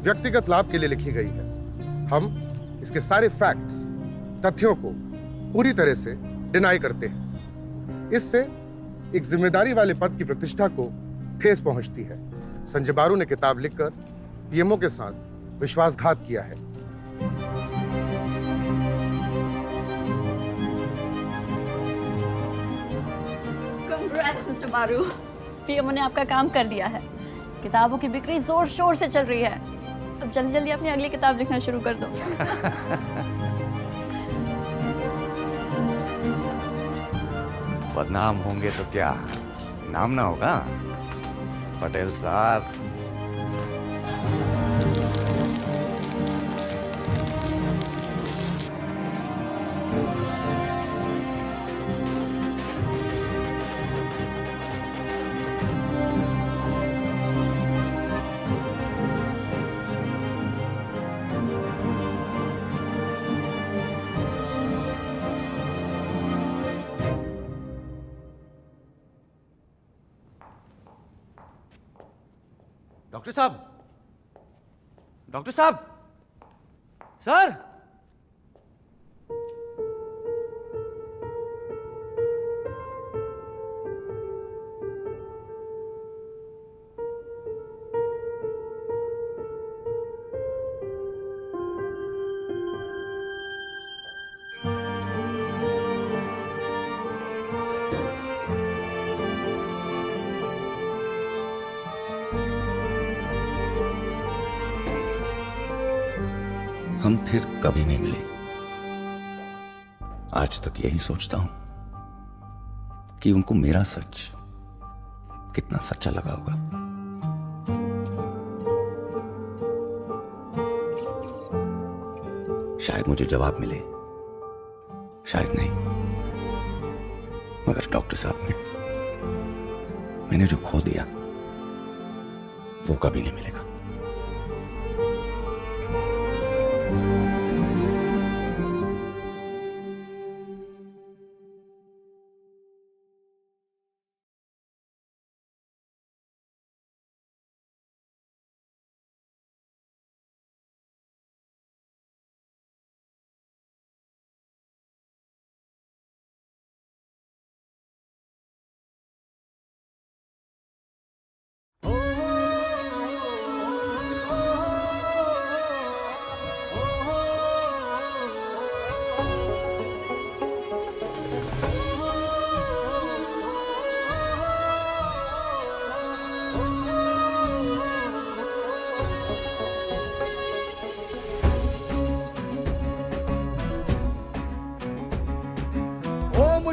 व्यक्तिगत लाभ के लिए लिखी गई है। हम इसके सारे फैक्ट्स, तथ्यों को पूरी तरह से डिनाई करते हैं। इससे एक जिम्मेदारी वाले पद की प्रतिष्ठा को ठेस पहुंचती है। संजय बारू ने किताब लिखकर पीएमओ के साथ विश्वासघात किया है। Congrats, Mr. बारू, पीएमओ ने आपका काम कर दिया है। किताबों की बिक्री जोर शोर से चल रही है। अब जल्दी जल्दी अपनी अगली किताब लिखना शुरू कर दो। बदनाम होंगे तो क्या, नाम ना होगा? पटेल साहब। डॉक्टर साहब, डॉक्टर साहब, सर। हम फिर कभी नहीं मिले। आज तक यही सोचता हूं कि उनको मेरा सच कितना सच्चा लगा होगा। शायद मुझे जवाब मिले, शायद नहीं, मगर डॉक्टर साहब ने मैंने जो खो दिया वो कभी नहीं मिलेगा।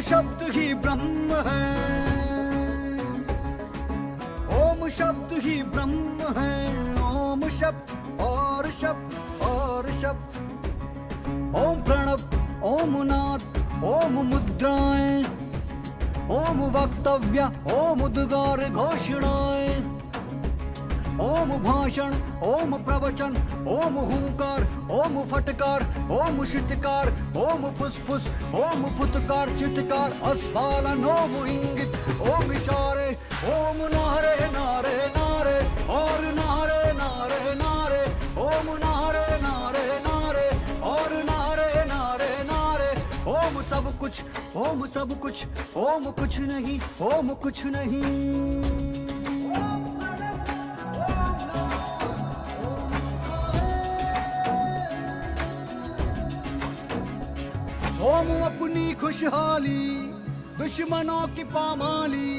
शब्द ही ब्रह्म है, ओम शब्द ही ब्रह्म है। ओम शब्द और शब्द और शब्द, ओम प्रणव, ओम नाद, ओम मुद्राएं, ओम वक्तव्य, ओम उद्गार घोषणाएं। ओम भाषण, ओम प्रवचन, ओम हुंकार, ओम फटकार, ओम शीतकार, ओम फुसफुस, ओम फुतकार, चित्कार, अस्फालन, ओम इंगित, ओम इशारे, ओम नारे नारे नारे और नारे नारे नारे, ओम नारे नारे नारे और नारे नारे नारे, ओम सब कुछ, ओम सब कुछ, ओम कुछ नहीं, ओम कुछ नहीं। ओम अपनी खुशहाली दुश्मनों की पामाली,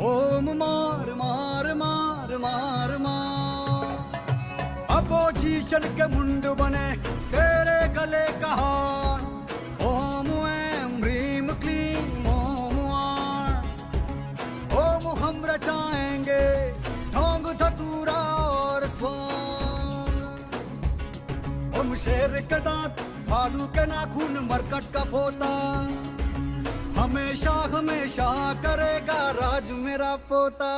ओम मार मार मार मार मार, अपोजिशन के मुंड बने तेरे गले का हार, ओम ऐं ह्रीम क्लीम ओम आर, ओम हम रचाएंगे ढोंग धतूरा और स्वांग, ओम शेर के दांत भालू के नाखून मरकट का पोता, हमेशा हमेशा करेगा राज मेरा पोता।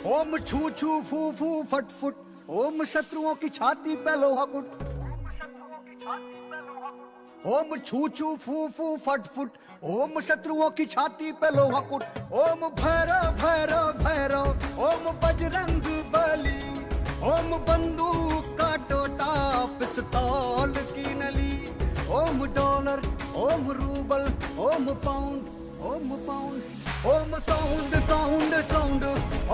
ओम छू छू फू फू फट फुट, ओम शत्रुओं की छाती पे लोहा कुट, ओम छू छू फू फू फट फुट, ओम शत्रुओं की छाती पे लोहा कुट, ओम भैरव भैरव भैरव, ओम बजरंग बली, ओम बंदूक का टोटा पिस्तौल की नली, ओम डॉलर, ओम रूबल, ओम पाउंड, ओम पाउंड, ओम साउंड साउंड साउंड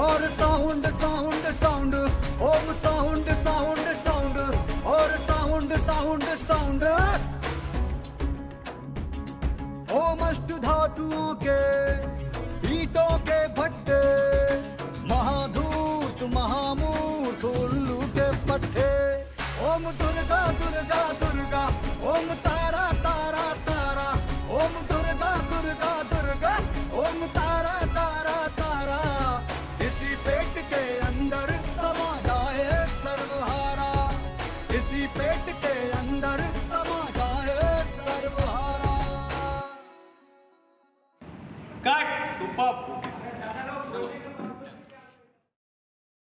और साउंड साउंड साउंड, ओम साउंड साउंड साउंड और साउंड साउंड साउंड, ओम अष्ट धातुओं के ईटों के भट्टे, महाधूत महामूर्ख उल्लू के पट्टे, ओम दुर्गा दुर्गा दुर्गा, ओम तारा तारा तारा, ओम दुर्गा दुर्गा दुर्गा, ओम तारा तारा तारा, इसी पेट के अंदर समा जाए सर्वहारा, इसी पेट के अंदर समा जाए सर्वहारा। Cut super.